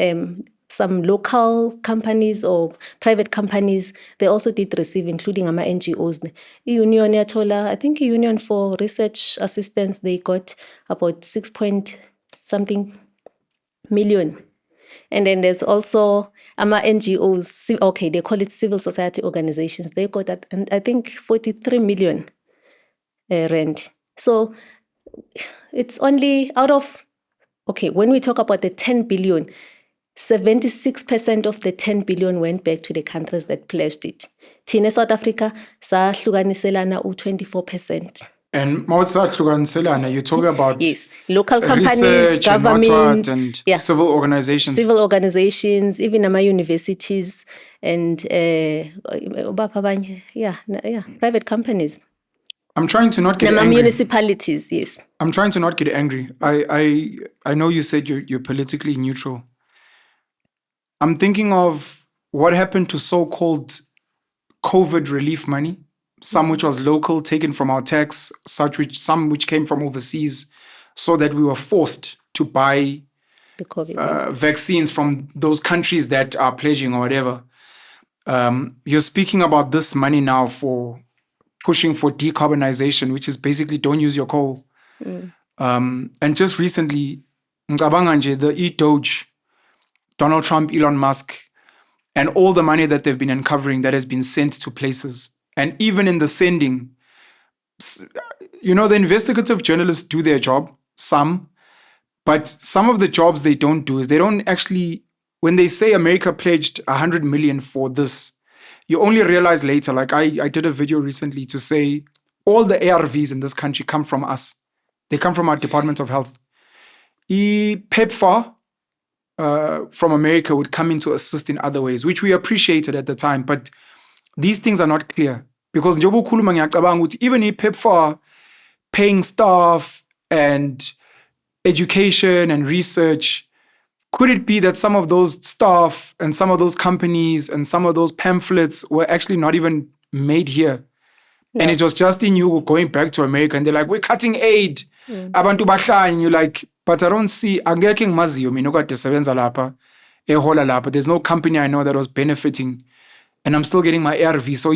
Some local companies or private companies, they also did receive, including NGOs. Union Yatola, I think Union for Research Assistance, they got about 6-point-something million. And then there's also NGOs, they call it civil society organizations. They got that, and I think 43 million rand. So it's only out of, okay, when we talk about the 10 billion, 76% of the 10 billion went back to the countries that pledged it. Thina South Africa, sahlukaniselana u-24%. And you're talking about yes, local companies, research government, and civil organizations. Civil organizations, even our universities and private companies. I'm trying to not get angry. Municipalities, yes. I'm trying to not get angry. I know you said you're politically neutral. I'm thinking of what happened to so-called COVID relief money, some which was local, taken from our tax, some which came from overseas, so that we were forced to buy the COVID vaccines from those countries that are pledging or whatever. You're speaking about this money now for pushing for decarbonization, which is basically don't use your coal. And just recently, the e-Doge, Donald Trump, Elon Musk, and all the money that they've been uncovering that has been sent to places. And even in the sending, the investigative journalists do their job, some, but some of the jobs they don't do is they don't actually, when they say America pledged 100 million for this, you only realize later, like I did a video recently to say all the ARVs in this country come from us. They come from our Department of Health. PEPFAR from America would come in to assist in other ways, which we appreciated at the time. But these things are not clear. Because even PEPFAR paying staff and education and research, could it be that some of those staff and some of those companies and some of those pamphlets were actually not even made here? Yeah. And it was just in you going back to America and they're like, we're cutting aid. Abantu basha, and you're like, but I don't see, there's no company I know that was benefiting and I'm still getting my ARV. So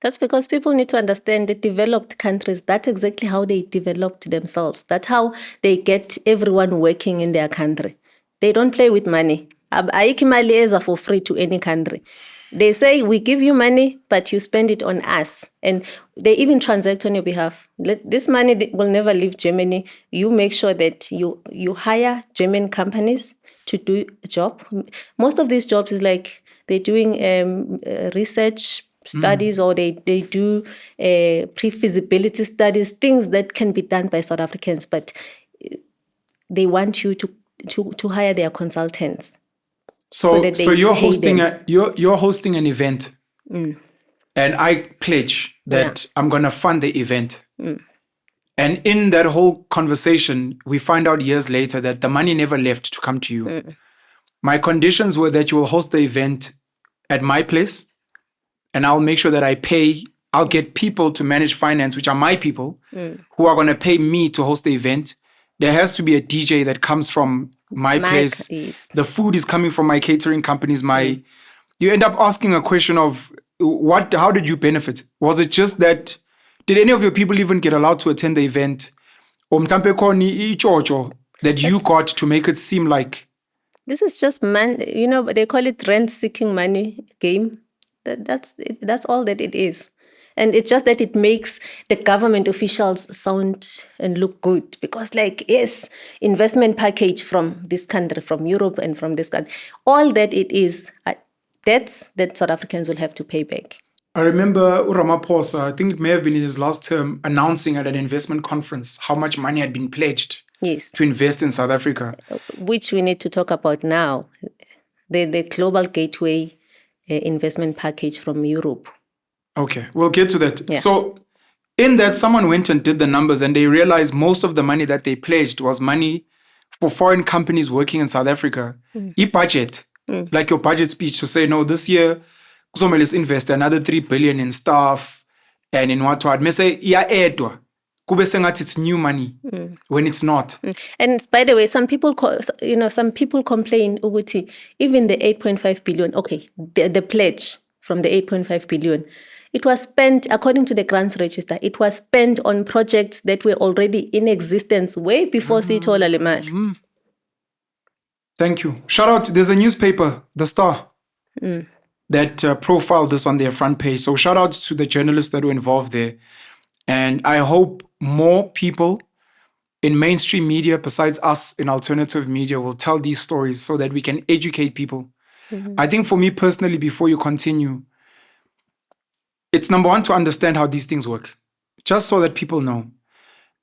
that's because people need to understand the developed countries. That's exactly how they developed themselves. That's how they get everyone working in their country. They don't play with money. For free to any country. They say, we give you money, but you spend it on us. And they even transact on your behalf. This money will never leave Germany. You make sure that you hire German companies to do a job. Most of these jobs is like they're doing research studies or they do pre-feasibility studies, things that can be done by South Africans, but they want you to hire their consultants. So you're hosting you're hosting an event, and I pledge that I'm gonna fund the event. And in that whole conversation, we find out years later that the money never left to come to you. My conditions were that you will host the event at my place, and I'll make sure that I'll get people to manage finance, which are my people, who are gonna pay me to host the event. There has to be a DJ that comes from my place. Yes. The food is coming from my catering companies. You end up asking a question of how did you benefit? Was it just that, did any of your people even get allowed to attend the event? Or that you got to make it seem like? This is just they call it rent-seeking money game. That's all that it is. And it's just that it makes the government officials sound and look good because yes, investment package from this country, from Europe and from this country, all that it is, debts that South Africans will have to pay back. I remember Ramaphosa, I think it may have been in his last term, announcing at an investment conference how much money had been pledged to invest in South Africa. Which we need to talk about now, the Global Gateway investment package from Europe. Okay, we'll get to that. Yeah. So in that, someone went and did the numbers and they realized most of the money that they pledged was money for foreign companies working in South Africa. E-budget, like your budget speech to say, no, this year, let's invest another 3 billion in staff and in what. May say, it's new money when it's not. And by the way, some people complain, Uguti, even the 8.5 billion, okay, the pledge from the 8.5 billion, it was spent, according to the grants register, it was spent on projects that were already in existence way before Sithola Lemar. Thank you. Shout out, there's a newspaper, The Star, that profiled this on their front page. So shout out to the journalists that were involved there. And I hope more people in mainstream media, besides us in alternative media, will tell these stories so that we can educate people. I think for me personally, before you continue, it's number one, to understand how these things work, just so that people know.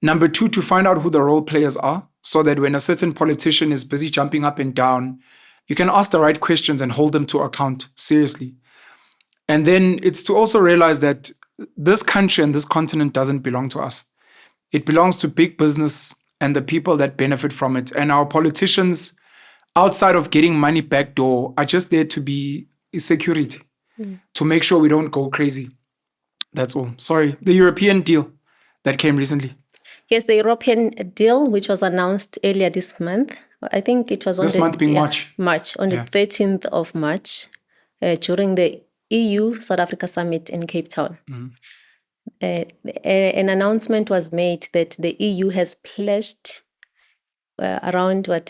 Number two, to find out who the role players are, so that when a certain politician is busy jumping up and down, you can ask the right questions and hold them to account seriously. And then it's to also realize that this country and this continent doesn't belong to us. It belongs to big business and the people that benefit from it. And our politicians, outside of getting money backdoor, are just there to be security, to make sure we don't go crazy. That's all. Sorry. The European deal that came recently. Yes, the European deal, which was announced earlier this month. I think it was on This month being March. March, on the 13th of March, during the EU South Africa summit in Cape Town. An announcement was made that the EU has pledged around what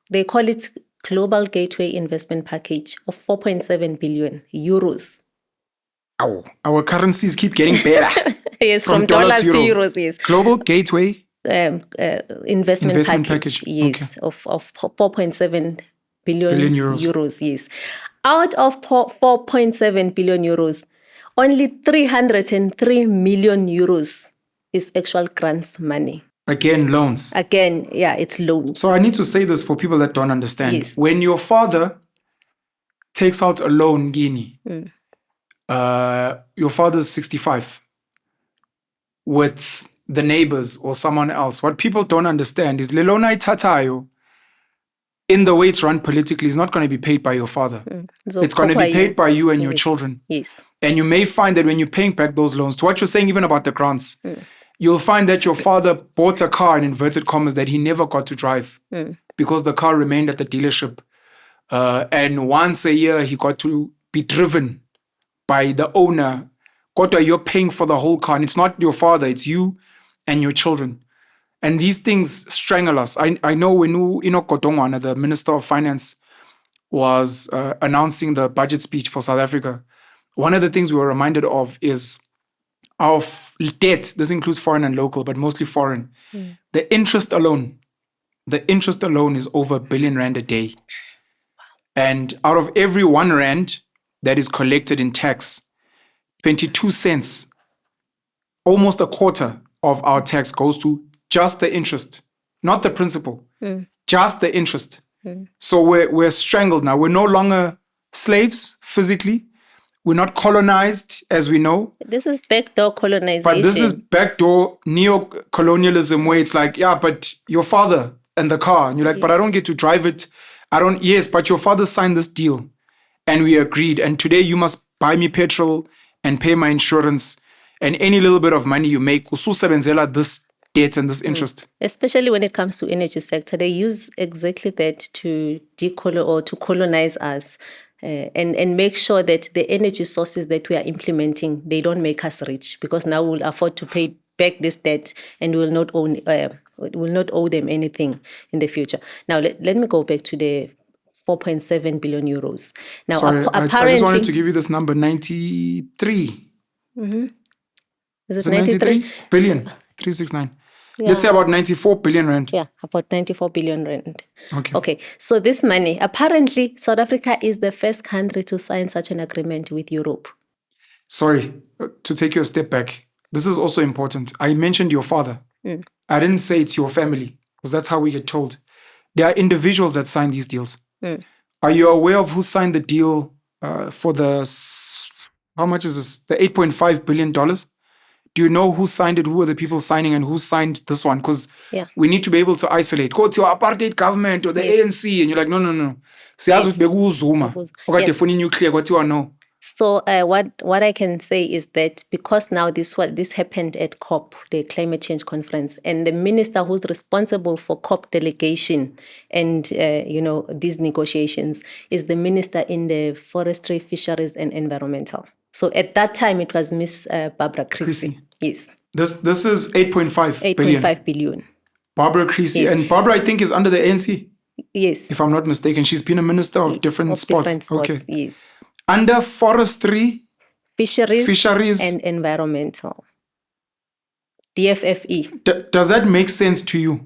they call it Global Gateway Investment Package of 4.7 billion euros. Our currencies keep getting better. Yes, from dollars to euros, yes. Global Gateway investment package. Yes, okay. of 4.7 billion euros, yes. Out of 4.7 billion euros, only 303 million euros is actual grants money. Again, loans. Again, yeah, it's loans. So I need to say this for people that don't understand. Yes. When your father takes out a loan, Guinea, your father's 65 with the neighbors or someone else. What people don't understand is Lelona Itatayo, in the way it's run politically, is not going to be paid by your father. So it's going to be paid by you and your children. Yes. And you may find that when you're paying back those loans, to what you're saying even about the grants, you'll find that your father bought a car, in inverted commas, that he never got to drive because the car remained at the dealership. And once a year, he got to be driven by the owner. Kotwa, you're paying for the whole car. And it's not your father, it's you and your children. And these things strangle us. I know when Enoch Godongwana, the Minister of Finance, was announcing the budget speech for South Africa, one of the things we were reminded of is our debt. This includes foreign and local, but mostly foreign. The interest alone is over R1 billion a day. And out of every R1 that is collected in tax, 22 cents, almost a quarter of our tax goes to just the interest, not the principal, just the interest. So we're strangled now. We're no longer slaves physically. We're not colonized, as we know. This is backdoor colonization. But this is backdoor neo-colonialism where it's like, yeah, but your father and the car. And you're like, yes, but I don't get to drive it. Yes, but your father signed this deal and we agreed. And today you must buy me petrol and pay my insurance. And any little bit of money you make, ususebenzela this debt and this interest. Especially when it comes to energy sector, they use exactly that to colonize us. And make sure that the energy sources that we are implementing, they don't make us rich, because now we'll afford to pay back this debt and we will not owe them anything in the future. Now, let me go back to the 4.7 billion euros. Now, sorry, apparently, I just wanted to give you this number, 93. Is it 93? Billion, 369. Yeah. Let's say about 94 billion rand. Yeah, about 94 billion rand. Okay. So this money, apparently South Africa is the first country to sign such an agreement with Europe. Sorry, to take you a step back. This is also important. I mentioned your father. I didn't say it's your family, because that's how we get told. There are individuals that sign these deals. Are you aware of who signed the deal for how much is this? The $8.5 billion? Do you know who signed it? Who are the people signing and who signed this one? Because we need to be able to isolate. Go to apartheid government or the ANC. And you're like, no. No. So what I can say is that because now this happened at COP, the climate change conference, and the minister who's responsible for COP delegation and these negotiations is the minister in the forestry, fisheries and environmental. So at that time it was Miss Barbara Creecy. Yes. This is 8.5 billion. 8.5 billion. Barbara Creecy. Yes. And Barbara, I think, is under the ANC. Yes. If I'm not mistaken. She's been a minister of different spots. Okay. Yes. Under forestry, fisheries and environmental. DFFE. Does that make sense to you?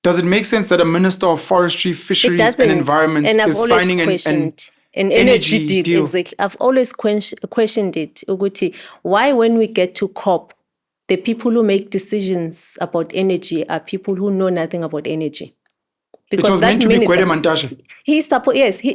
Does it make sense that a Minister of Forestry, Fisheries and Environment is signing an energy deal? Exactly. I've always questioned it. Uguti, why when we get to COP, the people who make decisions about energy are people who know nothing about energy? Because it was meant to be Gwede Mantashe.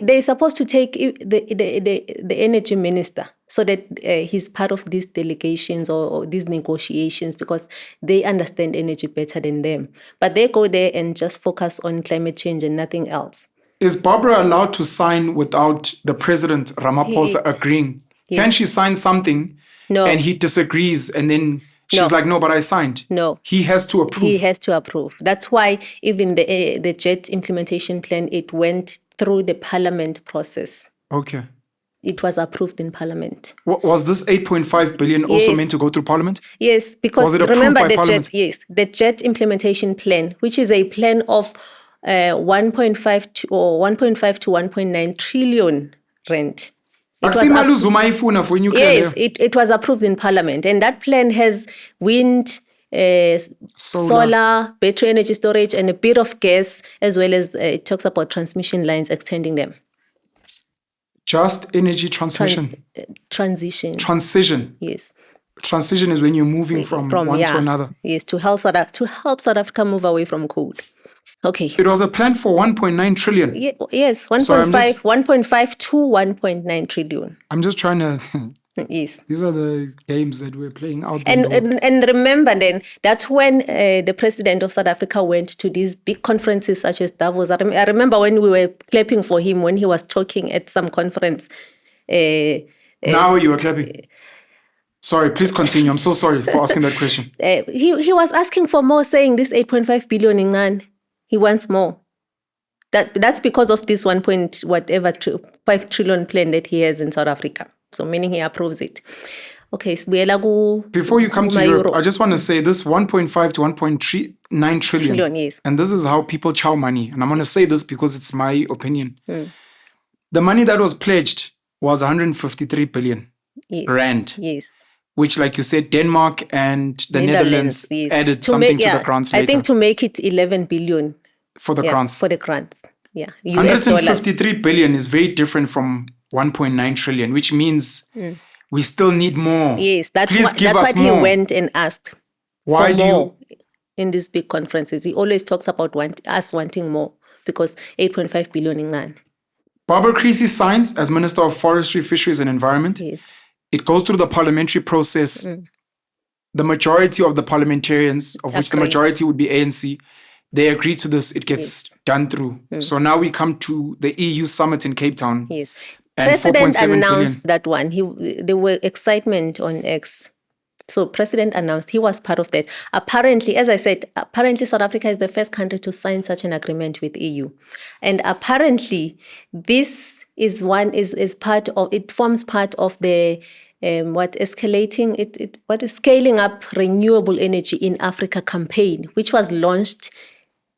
They're supposed to take the energy minister so that he's part of these delegations or these negotiations because they understand energy better than them. But they go there and just focus on climate change and nothing else. Is Barbara allowed to sign without the president Ramaphosa agreeing? Can she sign something and he disagrees and then she's like, no, but I signed? No. He has to approve. He has to approve. That's why even the JET implementation plan, it went through the parliament process. Okay. It was approved in parliament. Was this 8.5 billion also meant to go through parliament? Yes, because was it approved remember by the parliament? the JET implementation plan, which is a plan of 1.5 to 1.9 trillion rand. Yes, it was approved in parliament. And that plan has wind, solar, battery energy storage, and a bit of gas, as well as it talks about transmission lines, extending them. Just energy transmission? Transition? Yes. Transition is when you're moving from one to another. Yes, to help South Africa move away from coal. Okay. It was a plan for 1.9 trillion. Yes, 1.5 to 1.9 trillion. I'm just trying to... Yes. These are the games that we're playing out. And remember then, that's when the president of South Africa went to these big conferences such as Davos. I remember when we were clapping for him when he was talking at some conference. Now you are clapping. Sorry, please continue. I'm so sorry for asking that question. He was asking for more, saying this 8.5 billion in Ngan. He wants more. That's because of this 5 trillion plan that he has in South Africa. So meaning he approves it. Okay, before you come to Europe, I just want to say this 1.5 to 1.9 trillion. Yes. And this is how people chow money. And I'm going to say this because it's my opinion. The money that was pledged was 153 billion rand. Yes. Which, like you said, Denmark and the Netherlands added something to the grants later. I think to make it 11 billion. For the grants. For the grants, yeah. 153 billion is very different from 1.9 trillion, which means we still need more. Yes, that's what he went and asked. Why do you? In these big conferences, he always talks about us wanting more because 8.5 billion in Ngan. Barbara Creecy signs as Minister of Forestry, Fisheries and Environment. Yes. It goes through the parliamentary process. The majority of the parliamentarians, of which the majority would be ANC, they agree to this. It gets done through. So now we come to the EU summit in Cape Town. Yes. And President announced billion. that one. There were excitement on X. So President announced he was part of that. Apparently, as I said, South Africa is the first country to sign such an agreement with EU. And apparently this is part of, it forms part of the scaling up renewable energy in Africa campaign, which was launched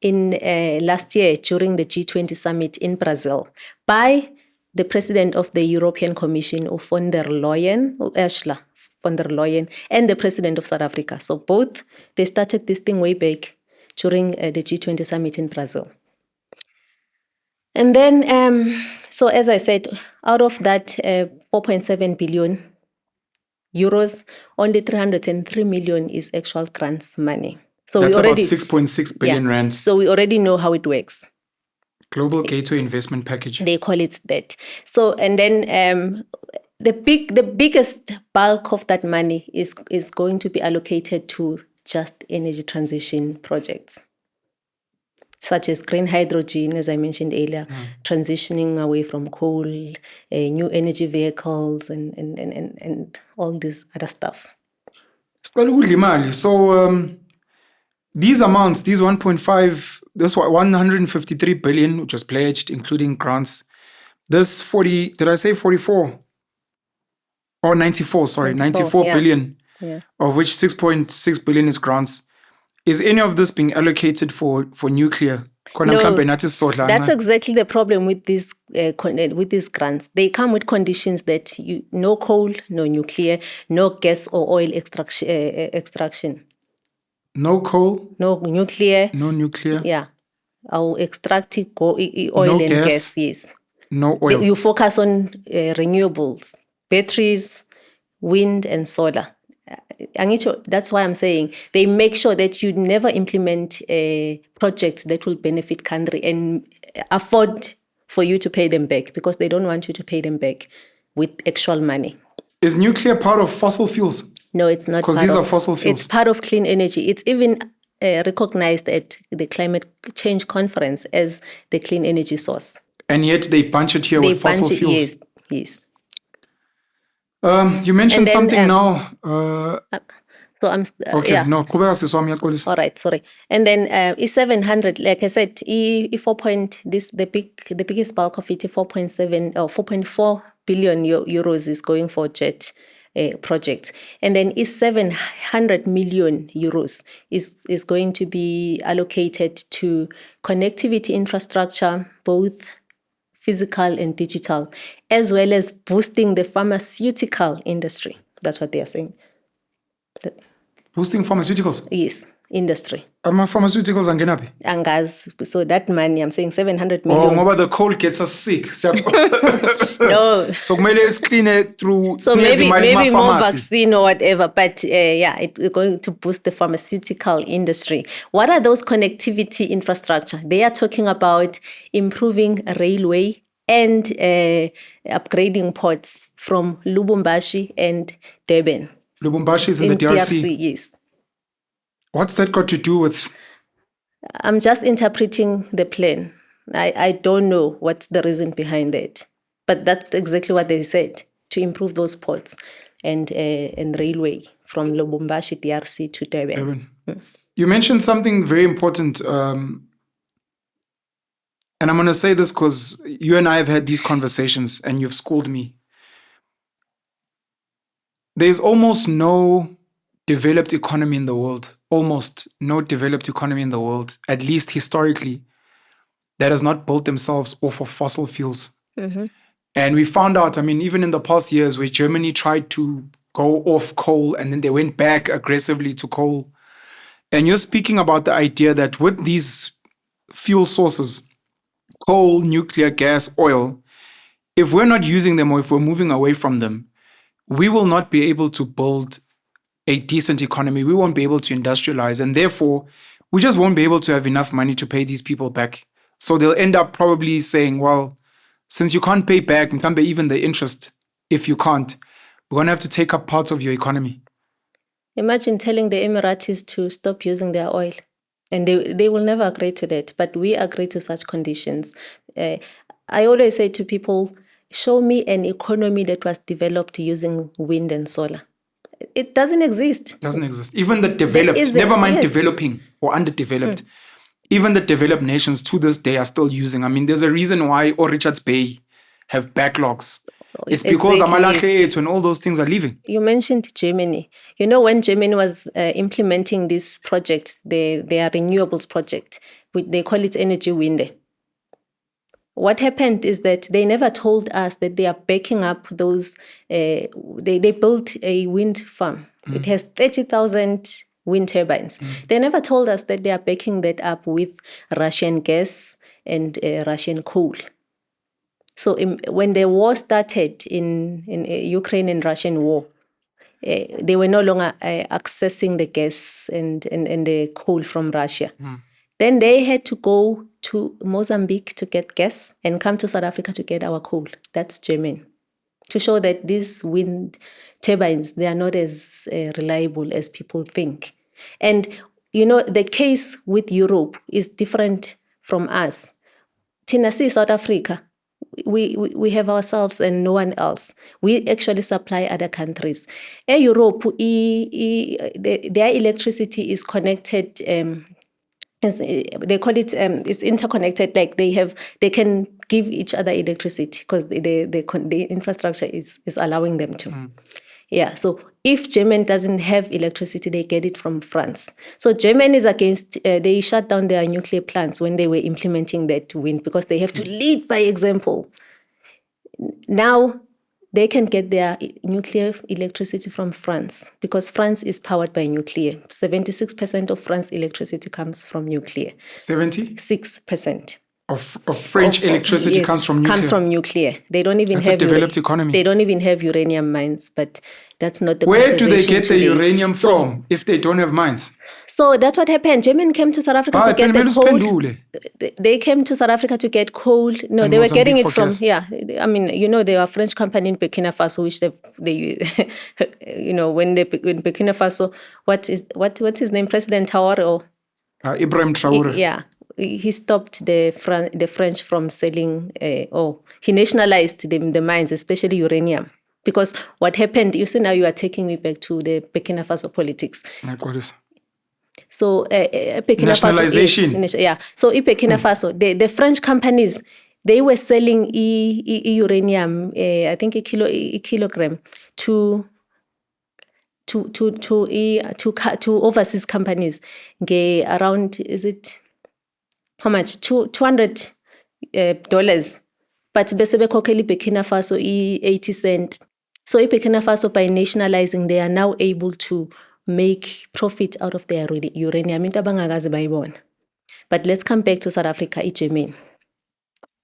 in last year during the G20 summit in Brazil by the president of the European Commission, Ursula von der Leyen, and the president of South Africa. So both, they started this thing way back during the G20 summit in Brazil. And then, so as I said, out of that 4.7 billion euros, only 303 million is actual grants money. So that's about 6.6 billion rand. So we already know how it works. Global Gateway Investment Package. They call it that. So, and then the biggest bulk of that money is going to be allocated to just energy transition projects, such as green hydrogen, as I mentioned earlier, transitioning away from coal, new energy vehicles, and all this other stuff. So these amounts, these 153 billion, which was pledged, including grants, this 44? Or 94, sorry, 94 billion, of which 6.6 billion is grants. Is any of this being allocated for nuclear? khona mhlambe nathi sisodla That's kancane. exactly the problem with these grants. They come with conditions that no coal, no nuclear, no gas or oil extraction. No coal, No nuclear. no nuclear, Yeah. I'll extract oil No and gas. gas. Yes. no oil. You focus on renewables, batteries, wind and solar. That's why I'm saying they make sure that you never implement projects that will benefit country and afford for you to pay them back, because they don't want you to pay them back with actual money. Is nuclear part of fossil fuels? No, it's not. Because these are fossil fuels. It's part of clean energy. It's even recognized at the Climate Change Conference as the clean energy source. And yet they bunch it here with fossil fuels. Yes. You mentioned then, something now. So I'm Okay, yeah. no, qhubeka sisi wami, yaxolisa. All right, sorry. And then E700, like I said, the biggest bulk of it, 4.7 or 4.4 billion euros is going for jet projects. And then E700 million euros is going to be allocated to connectivity infrastructure, both physical and digital, as well as boosting the pharmaceutical industry. That's what they are saying. Boosting pharmaceuticals. Yes, industry. Pharmaceuticals angena phi? Angazi. So that money, I'm saying 700 Oh, million. ngoba the coal gets us sick. No. So kumele screen through So maybe more pharmacy. vaccine or whatever, but it's going to boost the pharmaceutical industry. What are those connectivity infrastructure? They are talking about improving railway and upgrading ports from Lubumbashi and Durban. Lubumbashi is in the DRC. Yes. What's that got to do with? I'm just interpreting the plan. I don't know what's the reason behind that. But that's exactly what they said, to improve those ports and railway from Lubumbashi, DRC to Durban. You mentioned something very important. And I'm going to say this because you and I have had these conversations and you've schooled me. There's almost no developed economy in the world, almost no developed economy in the world, at least historically, that has not built themselves off of fossil fuels. Mm-hmm. And we found out, even in the past years where Germany tried to go off coal and then they went back aggressively to coal. And you're speaking about the idea that with these fuel sources, coal, nuclear, gas, oil, if we're not using them or if we're moving away from them, we will not be able to build a decent economy. We won't be able to industrialize. And therefore, we just won't be able to have enough money to pay these people back. So they'll end up probably saying, well, since you can't pay back and can't pay even the interest, if you can't, we're going to have to take up parts of your economy. Imagine telling the Emiratis to stop using their oil. And they will never agree to that. But we agree to such conditions. I always say to people, show me an economy that was developed using wind and solar. It doesn't exist. It doesn't exist. Even the developed, never mind developing or underdeveloped, even the developed nations to this day are still using. There's a reason why Richards Bay have backlogs. It's because Amalache and all those things are leaving. You mentioned Germany. When Germany was implementing this project, their renewables project, they call it Energy Winde. What happened is that they never told us that they are backing up those. They built a wind farm. It has 30,000 wind turbines. They never told us that they are backing that up with Russian gas and Russian coal. So when the war started in Ukraine and Russian war, they were no longer accessing the gas and the coal from Russia. Then they had to go to Mozambique to get gas and come to South Africa to get our coal. That's German. To show that these wind turbines, they are not as reliable as people think. And, the case with Europe is different from us. Tennessee, South Africa, we have ourselves and no one else. We actually supply other countries. In Europe, their electricity is connected. They call it it's interconnected. Like they can give each other electricity because the infrastructure is allowing them to. Yeah, so if Germany doesn't have electricity, they get it from France. So Germany is against, they shut down their nuclear plants when they were implementing that wind because they have to lead by example. Now they can get their nuclear electricity from France because France is powered by nuclear. 76% of France's electricity comes from nuclear. 76% 6%. of French electricity yes, comes from nuclear. Comes from nuclear. They don't even That's have a developed economy. They don't even have uranium mines, but that's not the Where do they get today. the uranium from if they don't have mines? So that's what happened. Germany came to South Africa to get the coal. They came to South Africa to get coal. No, and they were getting it from I mean, there were a French company in Burkina Faso, which they when Burkina Faso, what's his name, President Traoré or Ibrahim Traoré. Yeah. He stopped the French from selling, he nationalized the mines, especially uranium. Because what happened, you see now you are taking me back to the Burkina Faso politics. So Burkina nationalization. Faso, So in Burkina Faso, the French companies, they were selling uranium, I think a kilogram to overseas companies. Around, is it how much? $200. But bese bekhokhela Burkina Faso 80 cents. So Burkina Faso, by nationalizing, they are now able to make profit out of their uranium. But let's come back to South Africa, Germany.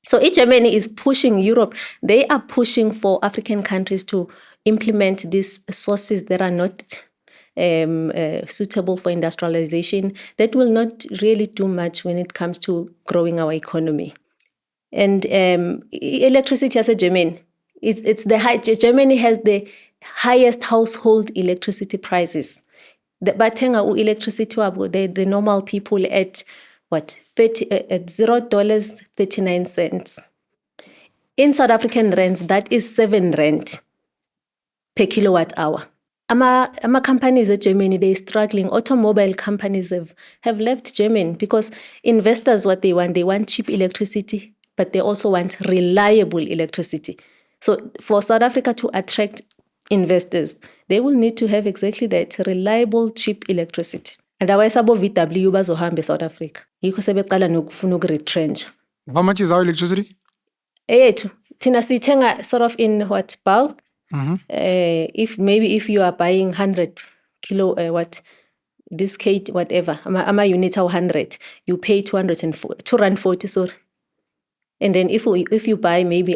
So Germany is pushing Europe. They are pushing for African countries to implement these sources that are not suitable for industrialization, that will not really do much when it comes to growing our economy. And electricity as a Germany, Germany has the highest household electricity prices. The bathenga electricity the normal people at what, at $0.39. In South African rands, that is 7 rand per kilowatt hour. Ama companies at Germany, they're struggling. Automobile companies have left Germany because investors, what they want cheap electricity, but they also want reliable electricity. So for South Africa to attract investors, they will need to have exactly that, reliable, cheap electricity. Otherwise, abo VW bazohamba South Africa. Yikho sebeqala nokufuna ukuretrench. How much is our electricity? Tina sithenga sort of in what, bulk? Mm-hmm. If you are buying 100 kilo, this Kate, whatever, ama unit 100, you pay 240, sorry. And then if you buy maybe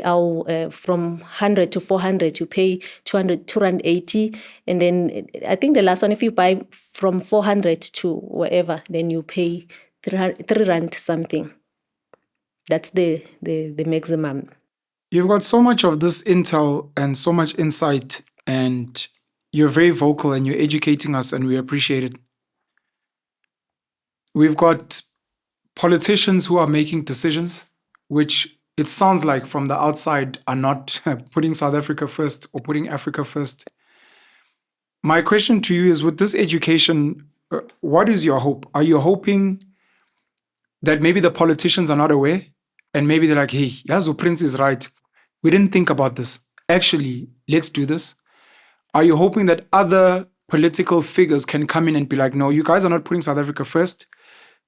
from 100 to 400, you pay 280. And then I think the last one, if you buy from 400 to whatever, then you pay 3 rand something. That's the maximum. You've got so much of this intel and so much insight, and you're very vocal and you're educating us, and we appreciate it. We've got politicians who are making decisions, which it sounds like from the outside are not putting South Africa first or putting Africa first. My question to you is, with this education, what is your hope? Are you hoping that maybe the politicians are not aware? And maybe they're like, hey, Yazu Prince is right. We didn't think about this. Actually, let's do this. Are you hoping that other political figures can come in and be like, no, you guys are not putting South Africa first.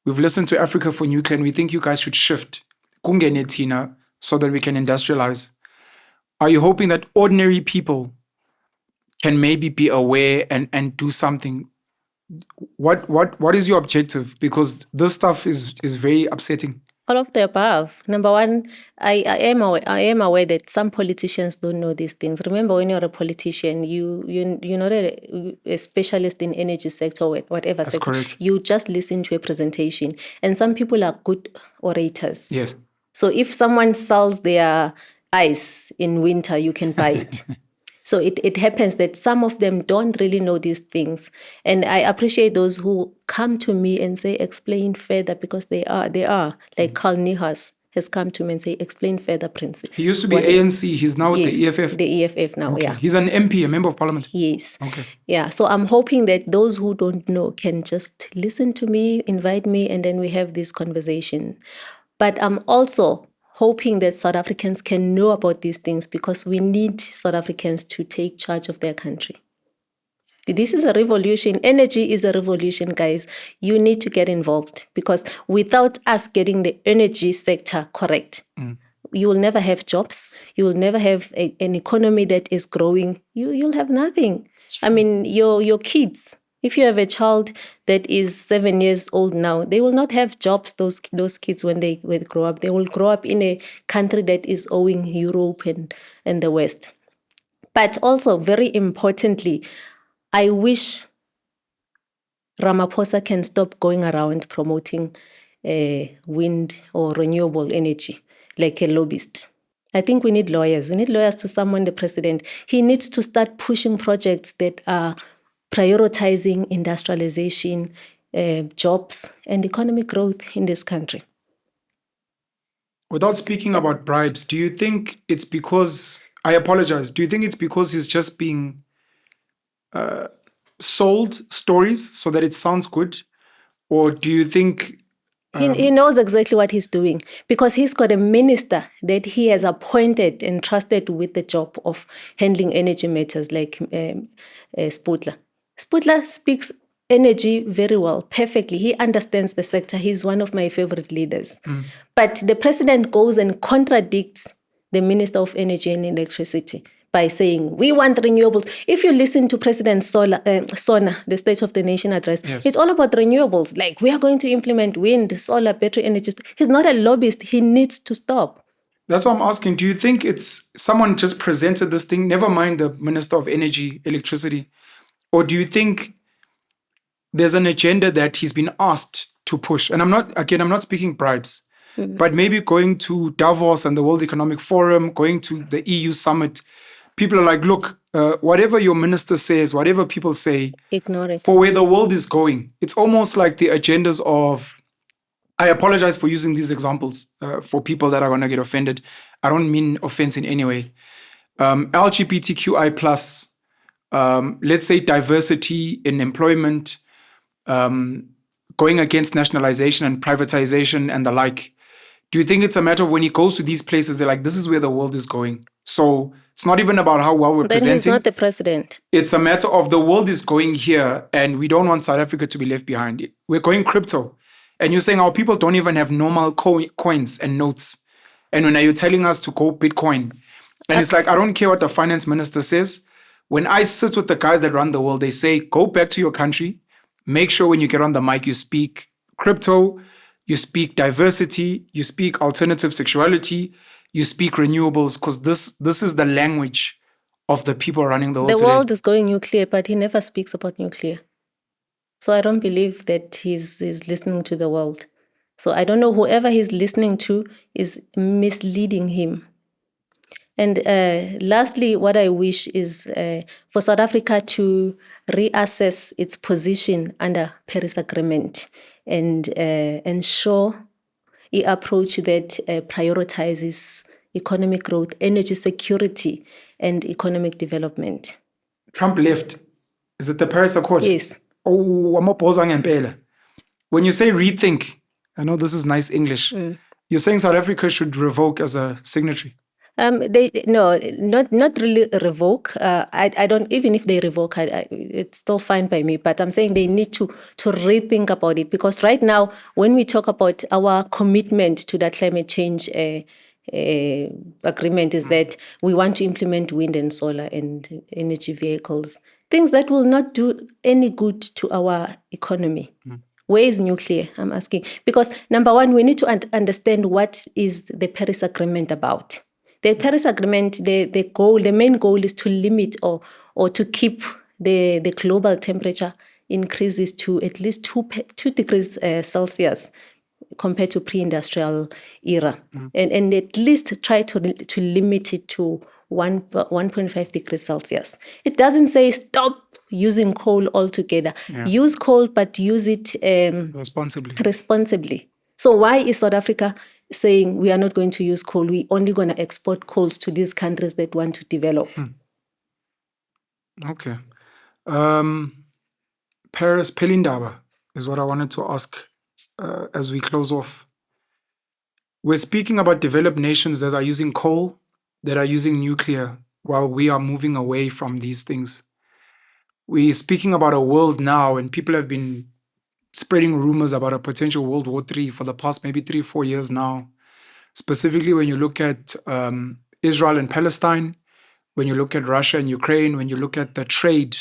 We've listened to Africa for nuclear and we think you guys should shift so that we can industrialize. Are you hoping that ordinary people can maybe be aware and do something? What is your objective? Because this stuff is very upsetting. All of the above. Number one, I am aware that some politicians don't know these things. Remember, when you're a politician, you're not a specialist in energy sector or whatever That's sector. Correct. You just listen to a presentation. And some people are good orators. Yes. So if someone sells their ice in winter, you can buy it. So it happens that some of them don't really know these things. And I appreciate those who come to me and say, explain further, because they are. Like Carl Nihas has come to me and say, explain further, Prince. He used to be ANC. He's now with the EFF. The EFF now, okay. Yeah. He's an MP, a member of parliament. Yes. Okay. Yeah, so I'm hoping that those who don't know can just listen to me, invite me, and then we have this conversation. But I'm also hoping that South Africans can know about these things, because we need South Africans to take charge of their country. This is a revolution. Energy is a revolution, guys. You need to get involved, because without us getting the energy sector correct, you will never have jobs. You will never have an economy that is growing. You'll have nothing. I mean, your kids, if you have a child that is 7 years old now, they will not have jobs, those kids, when they grow up. They will grow up in a country that is owing Europe and the West. But also, very importantly, I wish Ramaphosa can stop going around promoting wind or renewable energy like a lobbyist. I think we need lawyers. We need lawyers to summon the president. He needs to start pushing projects that are prioritizing industrialization, jobs, and economic growth in this country. Without speaking about bribes, do you think it's because, I apologize, do you think it's because he's just being sold stories so that it sounds good? Or do you think he knows exactly what he's doing, because he's got a minister that he has appointed and trusted with the job of handling energy matters, like Sputler. Sputler speaks energy very well, perfectly. He understands the sector. He's one of my favorite leaders. But the president goes and contradicts the Minister of Energy and Electricity by saying, we want renewables. If you listen to President Sona, the State of the Nation address, Yes. It's all about renewables. Like, we are going to implement wind, solar, battery energy. He's not a lobbyist. He needs to stop. That's what I'm asking. Do you think it's someone just presented this thing, never mind the Minister of Energy, Electricity? Or do you think there's an agenda that he's been asked to push? And I'm not speaking bribes, but maybe going to Davos and the World Economic Forum, going to the EU summit, people are like, look, whatever your minister says, whatever people say, Ignore it. for where the world is going. It's almost like the agendas of, I apologize for using these examples for people that are going to get offended. I don't mean offense in any way. LGBTQI plus, let's say diversity in employment, going against nationalization and privatization and the like. Do you think it's a matter of when he goes to these places, they're like, this is where the world is going? So it's not even about how well we're Then presenting. he's not the president. It's a matter of the world is going here and we don't want South Africa to be left behind. We're going crypto. And you're saying our people don't even have normal coins and notes. And when are you telling us to go Bitcoin? And it's like, I don't care what the finance minister says. When I sit with the guys that run the world, they say, go back to your country. Make sure when you get on the mic, you speak crypto, you speak diversity, you speak alternative sexuality, you speak renewables, because this is the language of the people running the world The today. world is going nuclear, but he never speaks about nuclear. So I don't believe that he's listening to the world. So I don't know, whoever he's listening to is misleading him. And lastly, what I wish is for South Africa to reassess its position under Paris Agreement and ensure an approach that prioritizes economic growth, energy security, and economic development. Trump left. Is it the Paris Accord? Yes. Oh, amaphosa ngempela. When you say rethink, I know this is nice English. You're saying South Africa should revoke as a signatory. Not really revoke. I don't, even if they revoke, it's still fine by me. But I'm saying they need to rethink about it, because right now, when we talk about our commitment to that climate change agreement, is that we want to implement wind and solar and energy vehicles, things that will not do any good to our economy. Where is nuclear? I'm asking. Because number one, we need to understand what is the Paris Agreement about. The Paris Agreement, the main goal is to limit or to keep the global temperature increases to at least 2 degrees Celsius compared to pre-industrial era, and at least try to limit it to 1.5 degrees Celsius. It doesn't say stop using coal altogether. Use coal, but use it responsibly. So why is South Africa saying we are not going to use coal? We're only going to export coals to these countries that want to develop. Okay. Paris, Phelindaba is what I wanted to ask as we close off. We're speaking about developed nations that are using coal, that are using nuclear, while we are moving away from these things. we're speaking about a world now, and people have been spreading rumors about a potential World War III for the past maybe 3-4 years now. Specifically, when you look at Israel and Palestine, when you look at Russia and Ukraine, when you look at the trade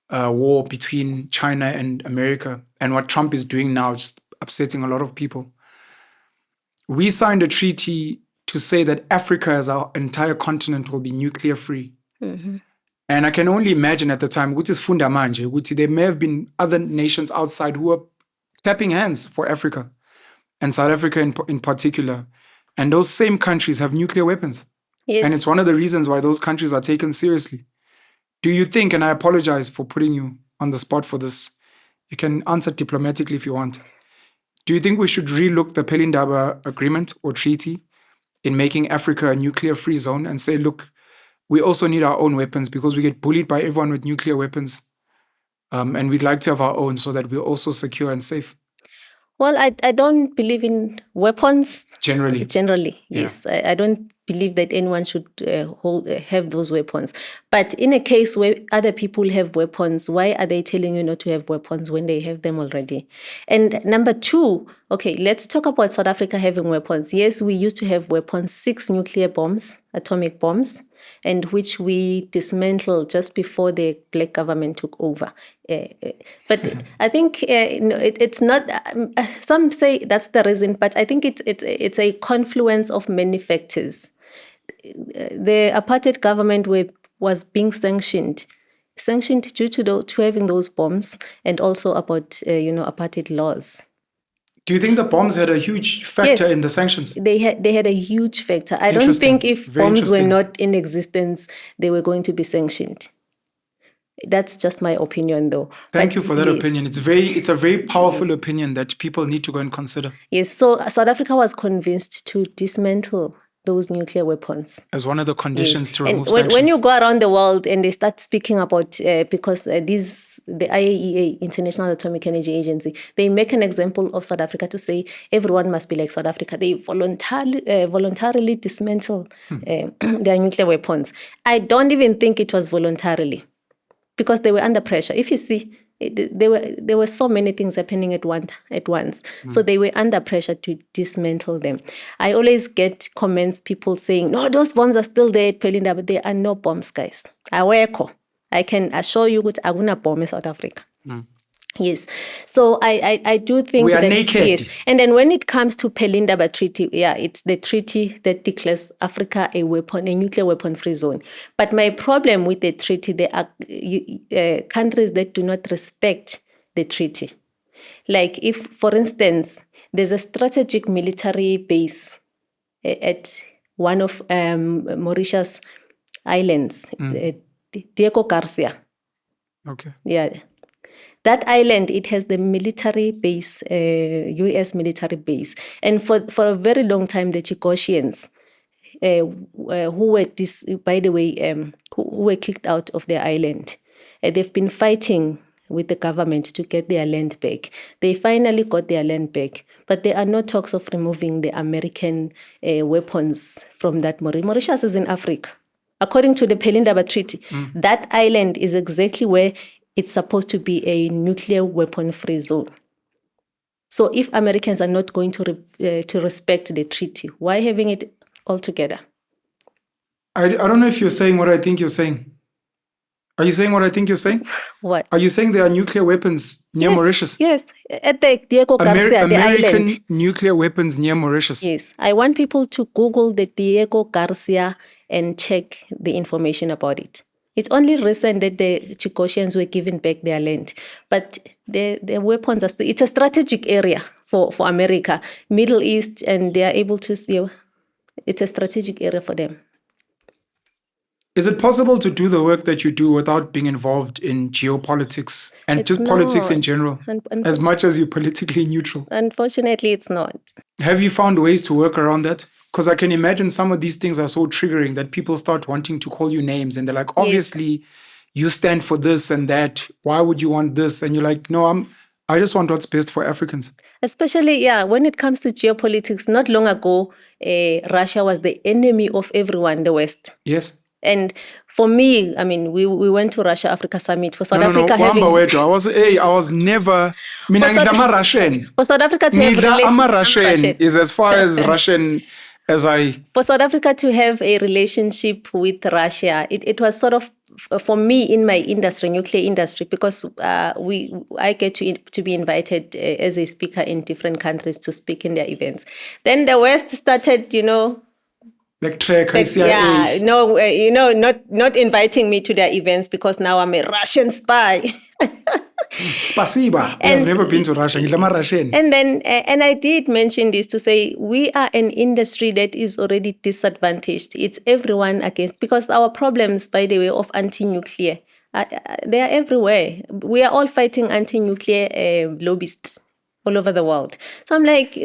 war between China and America, and what Trump is doing now, just upsetting a lot of people. We signed a treaty to say that Africa as our entire continent will be nuclear free. Mm-hmm. And I can only imagine at the time, which is funda manje, there may have been other nations outside who were clapping hands for Africa, and South Africa in particular. And those same countries have nuclear weapons. Yes. And it's one of the reasons why those countries are taken seriously. Do you think, and I apologize for putting you on the spot for this, you can answer diplomatically if you want. Do you think we should relook the Phelindaba agreement or treaty in making Africa a nuclear-free zone and say, look, we also need our own weapons because we get bullied by everyone with nuclear weapons, and we'd like to have our own so that we're also secure and safe? Well, I don't believe in weapons. Generally, yes. I don't believe that anyone should have those weapons. But in a case where other people have weapons, why are they telling you not to have weapons when they have them already? And number two, okay, let's talk about South Africa having weapons. Yes, we used to have weapons, 6 nuclear bombs, atomic bombs, and which we dismantled just before the black government took over. But I think it's not. Some say that's the reason, but I think it's a confluence of many factors. The apartheid government was being sanctioned due to having those bombs, and also about apartheid laws. Do you think the bombs had a huge factor in the sanctions? They had a huge factor. I don't think if bombs were not in existence, they were going to be sanctioned. That's just my opinion, though. Thank you for that opinion. It's a very powerful opinion that people need to go and consider. Yes, so South Africa was convinced to dismantle those nuclear weapons as one of the conditions to remove sanctions. When you go around the world and they start speaking about because the IAEA, International Atomic Energy Agency, they make an example of South Africa to say everyone must be like South Africa. They voluntarily dismantle their nuclear weapons. I don't even think it was voluntarily, because they were under pressure. If you see, there were so many things happening at once. So they were under pressure to dismantle them. I always get comments, people saying, no, those bombs are still there at Phelindaba, but there are no bombs, guys. I can assure you that aguna bomb in South Africa. Yes. So I do think we are naked. Yes. And then when it comes to Phelindaba Treaty, it's the treaty that declares Africa a nuclear weapon-free zone. But my problem with the treaty, there are countries that do not respect the treaty. Like if, for instance, there's a strategic military base at one of Mauritius islands, Diego Garcia. Okay. Yeah. That island, it has the military base, U.S. military base. And for a very long time, the Chicosians, who were kicked out of their island, they've been fighting with the government to get their land back. They finally got their land back, but there are no talks of removing the American weapons from that. Mauritius is in Africa. According to the Phelindaba Treaty, that island is exactly where it's supposed to be a nuclear weapon-free zone. So if Americans are not going to respect the treaty, why having it all together? I don't know if you're saying what I think you're saying. Are you saying what I think you're saying? What? Are you saying there are nuclear weapons near Mauritius? Yes, at the Diego Garcia, the island. American nuclear weapons near Mauritius? Yes. I want people to Google the Diego Garcia and check the information about it. It's only recent that the Chicosians were given back their land. But the weapons are still, it's a strategic area for America, Middle East, and they are able to see, it's a strategic area for them. Is it possible to do the work that you do without being involved in geopolitics and just politics in general, as much as you're politically neutral? Unfortunately, it's not. Have you found ways to work around that? Because I can imagine some of these things are so triggering that people start wanting to call you names and they're like, obviously, you stand for this and that. Why would you want this? And you're like, no, I just want what's best for Africans. Especially, when it comes to geopolitics, not long ago, Russia was the enemy of everyone, the West. Yes. And for me, I mean, we went to Russia-Africa Summit for South Africa having... I was never... Mina ngidla ama-Russian. For South Africa to have... Ngidla ama-Russian is as far as Russian as I... For South Africa to have a relationship with Russia, it was sort of, for me in my industry, nuclear industry, because I get to be invited as a speaker in different countries to speak in their events. Then the West started, like track, CIA. Yeah, no, not inviting me to their events because now I'm a Russian spy. Spasiba. I've never been to Russia. I'm Russian. And I did mention this to say we are an industry that is already disadvantaged. It's everyone against, because our problems, by the way, of anti-nuclear, they are everywhere. We are all fighting anti-nuclear lobbyists all over the world. So I'm like,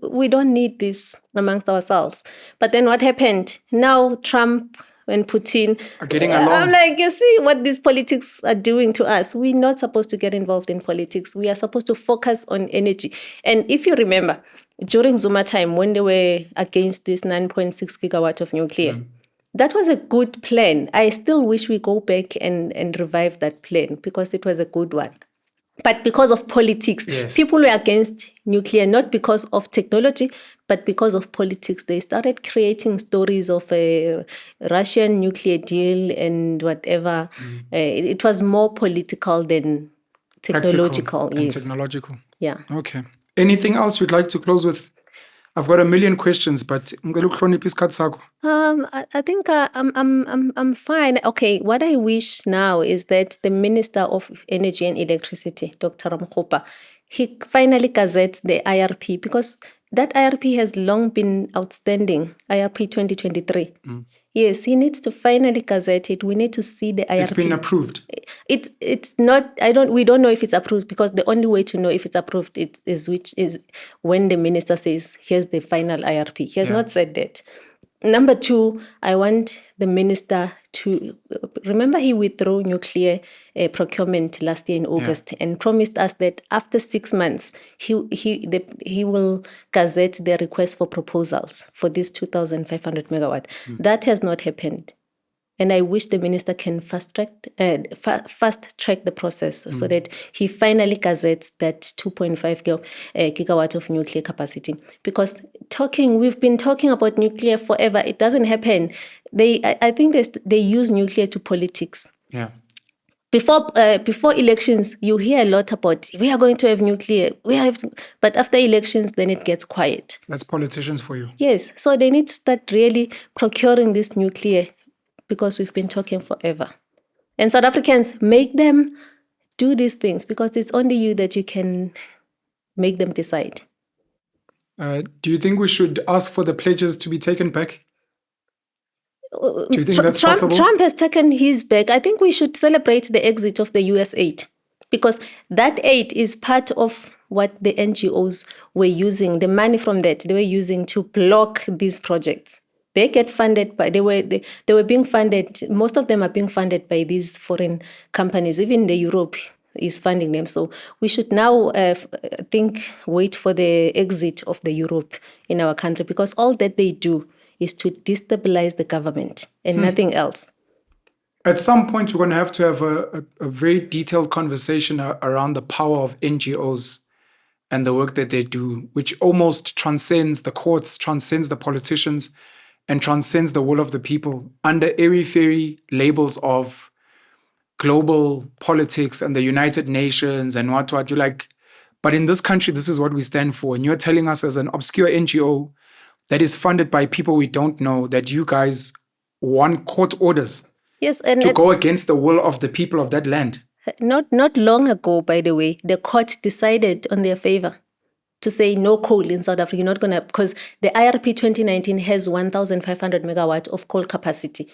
we don't need this amongst ourselves. But then what happened? Now Trump and Putin are getting along. I'm like, you see what these politics are doing to us. We're not supposed to get involved in politics. We are supposed to focus on energy. And if you remember, during Zuma time, when they were against this 9.6 gigawatt of nuclear, that was a good plan. I still wish we go back and revive that plan because it was a good one. But because of politics, people were against nuclear, not because of technology, but because of politics. They started creating stories of a Russian nuclear deal and whatever. It was more political than technological. And technological. Yeah. Okay. Anything else you'd like to close with? I've got a million questions, but I think I'm fine. Okay, what I wish now is that the Minister of Energy and Electricity, Dr. Ramkhopa, he finally gazettes the IRP, because that IRP has long been outstanding, IRP 2023. Yes, he needs to finally gazette it. We need to see the IRP. It's been approved. It's not, we don't know if it's approved, because the only way to know if it's approved is when the minister says, here's the final IRP. He has not said that. Number two, I want the minister to, remember he withdrew nuclear procurement last year in August and promised us that after 6 months, he will gazette the request for proposals for this 2,500 megawatt. That has not happened. And I wish the minister can fast track the process so that he finally gazettes that 2.5 gigawatt of nuclear capacity. Because we've been talking about nuclear forever. It doesn't happen. I think they use nuclear to politics. Yeah. Before elections, you hear a lot about we are going to have nuclear. But after elections, then it gets quiet. That's politicians for you. Yes. So they need to start really procuring this nuclear, because we've been talking forever. And South Africans, make them do these things, because it's only you that you can make them decide. Do you think we should ask for the pledges to be taken back? Do you think that's possible? Trump has taken his back. I think we should celebrate the exit of the US aid, because that aid is part of what the NGOs were using, the money from that, they were using to block these projects. They get funded by, they were being funded, most of them are being funded by these foreign companies. Even the Europe is funding them. So we should now wait for the exit of the Europe in our country, because all that they do is to destabilize the government and nothing else. At some point, we're going to have a very detailed conversation around the power of NGOs and the work that they do, which almost transcends the courts, transcends the politicians, and transcends the will of the people under airy-fairy labels of global politics and the United Nations and what. You're like, but in this country, this is what we stand for. And you're telling us as an obscure NGO that is funded by people we don't know that you guys won court orders to go against the will of the people of that land. Not long ago, by the way, the court decided on their favor to say no coal in South Africa. You're not going to, because the IRP 2019 has 1,500 megawatt of coal capacity.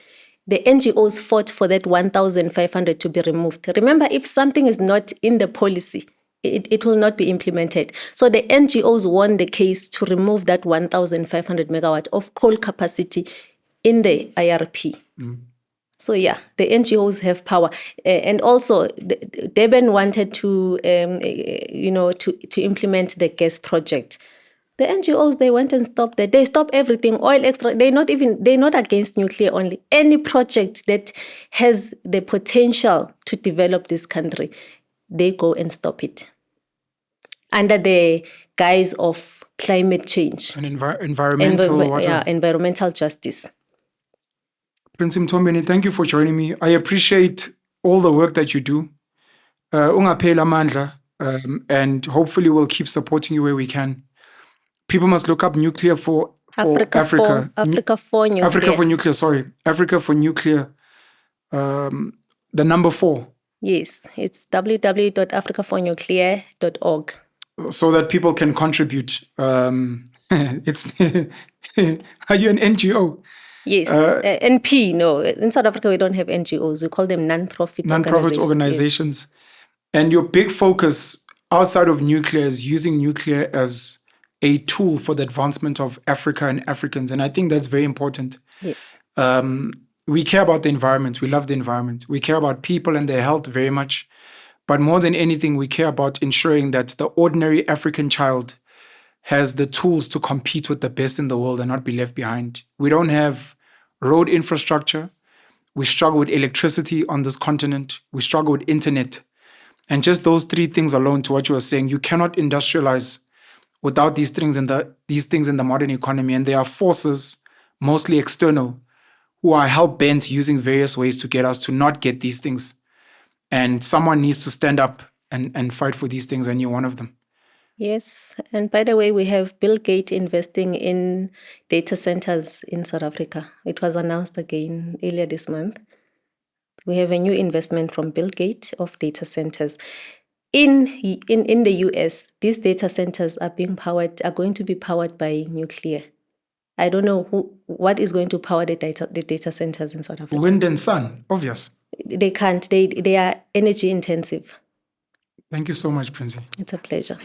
The NGOs fought for that 1,500 to be removed. Remember, if something is not in the policy, it will not be implemented. So the NGOs won the case to remove that 1,500 megawatt of coal capacity in the IRP. So yeah, the NGOs have power, and also Durban wanted to implement the gas project. The NGOs, they went and stopped that. They stop everything, oil extra. They're not against nuclear only. Any project that has the potential to develop this country, they go and stop it under the guise of climate change and environmental justice. Princy Mthombeni, thank you for joining me. I appreciate all the work that you do. Ungapheli amandla, and hopefully we'll keep supporting you where we can. People must look up nuclear for Africa. Africa for nuclear. Africa for nuclear, sorry. Africa for nuclear. The number 4. Yes, it's www.africafornuclear.org. So that people can contribute. It's are you an NGO? Yes, NP. No, in South Africa we don't have NGOs. We call them non-profit organizations. Yes. And your big focus outside of nuclear is using nuclear as a tool for the advancement of Africa and Africans. And I think that's very important. Yes. We care about the environment. We love the environment. We care about people and their health very much. But more than anything, we care about ensuring that the ordinary African child has the tools to compete with the best in the world and not be left behind. We don't have road infrastructure. We struggle with electricity on this continent. We struggle with internet. And just those 3 things alone, to what you were saying, you cannot industrialize without these things in the modern economy. And there are forces, mostly external, who are hell-bent using various ways to get us to not get these things. And someone needs to stand up and fight for these things, and you're one of them. Yes. And by the way, we have Bill Gates investing in data centers in South Africa. It was announced again earlier this month. We have a new investment from Bill Gates of data centers. In the US, these data centers are going to be powered by nuclear. I don't know what is going to power the data centers in South Africa. Wind and sun, obvious. They can't. They are energy intensive. Thank you so much, Princy. It's a pleasure.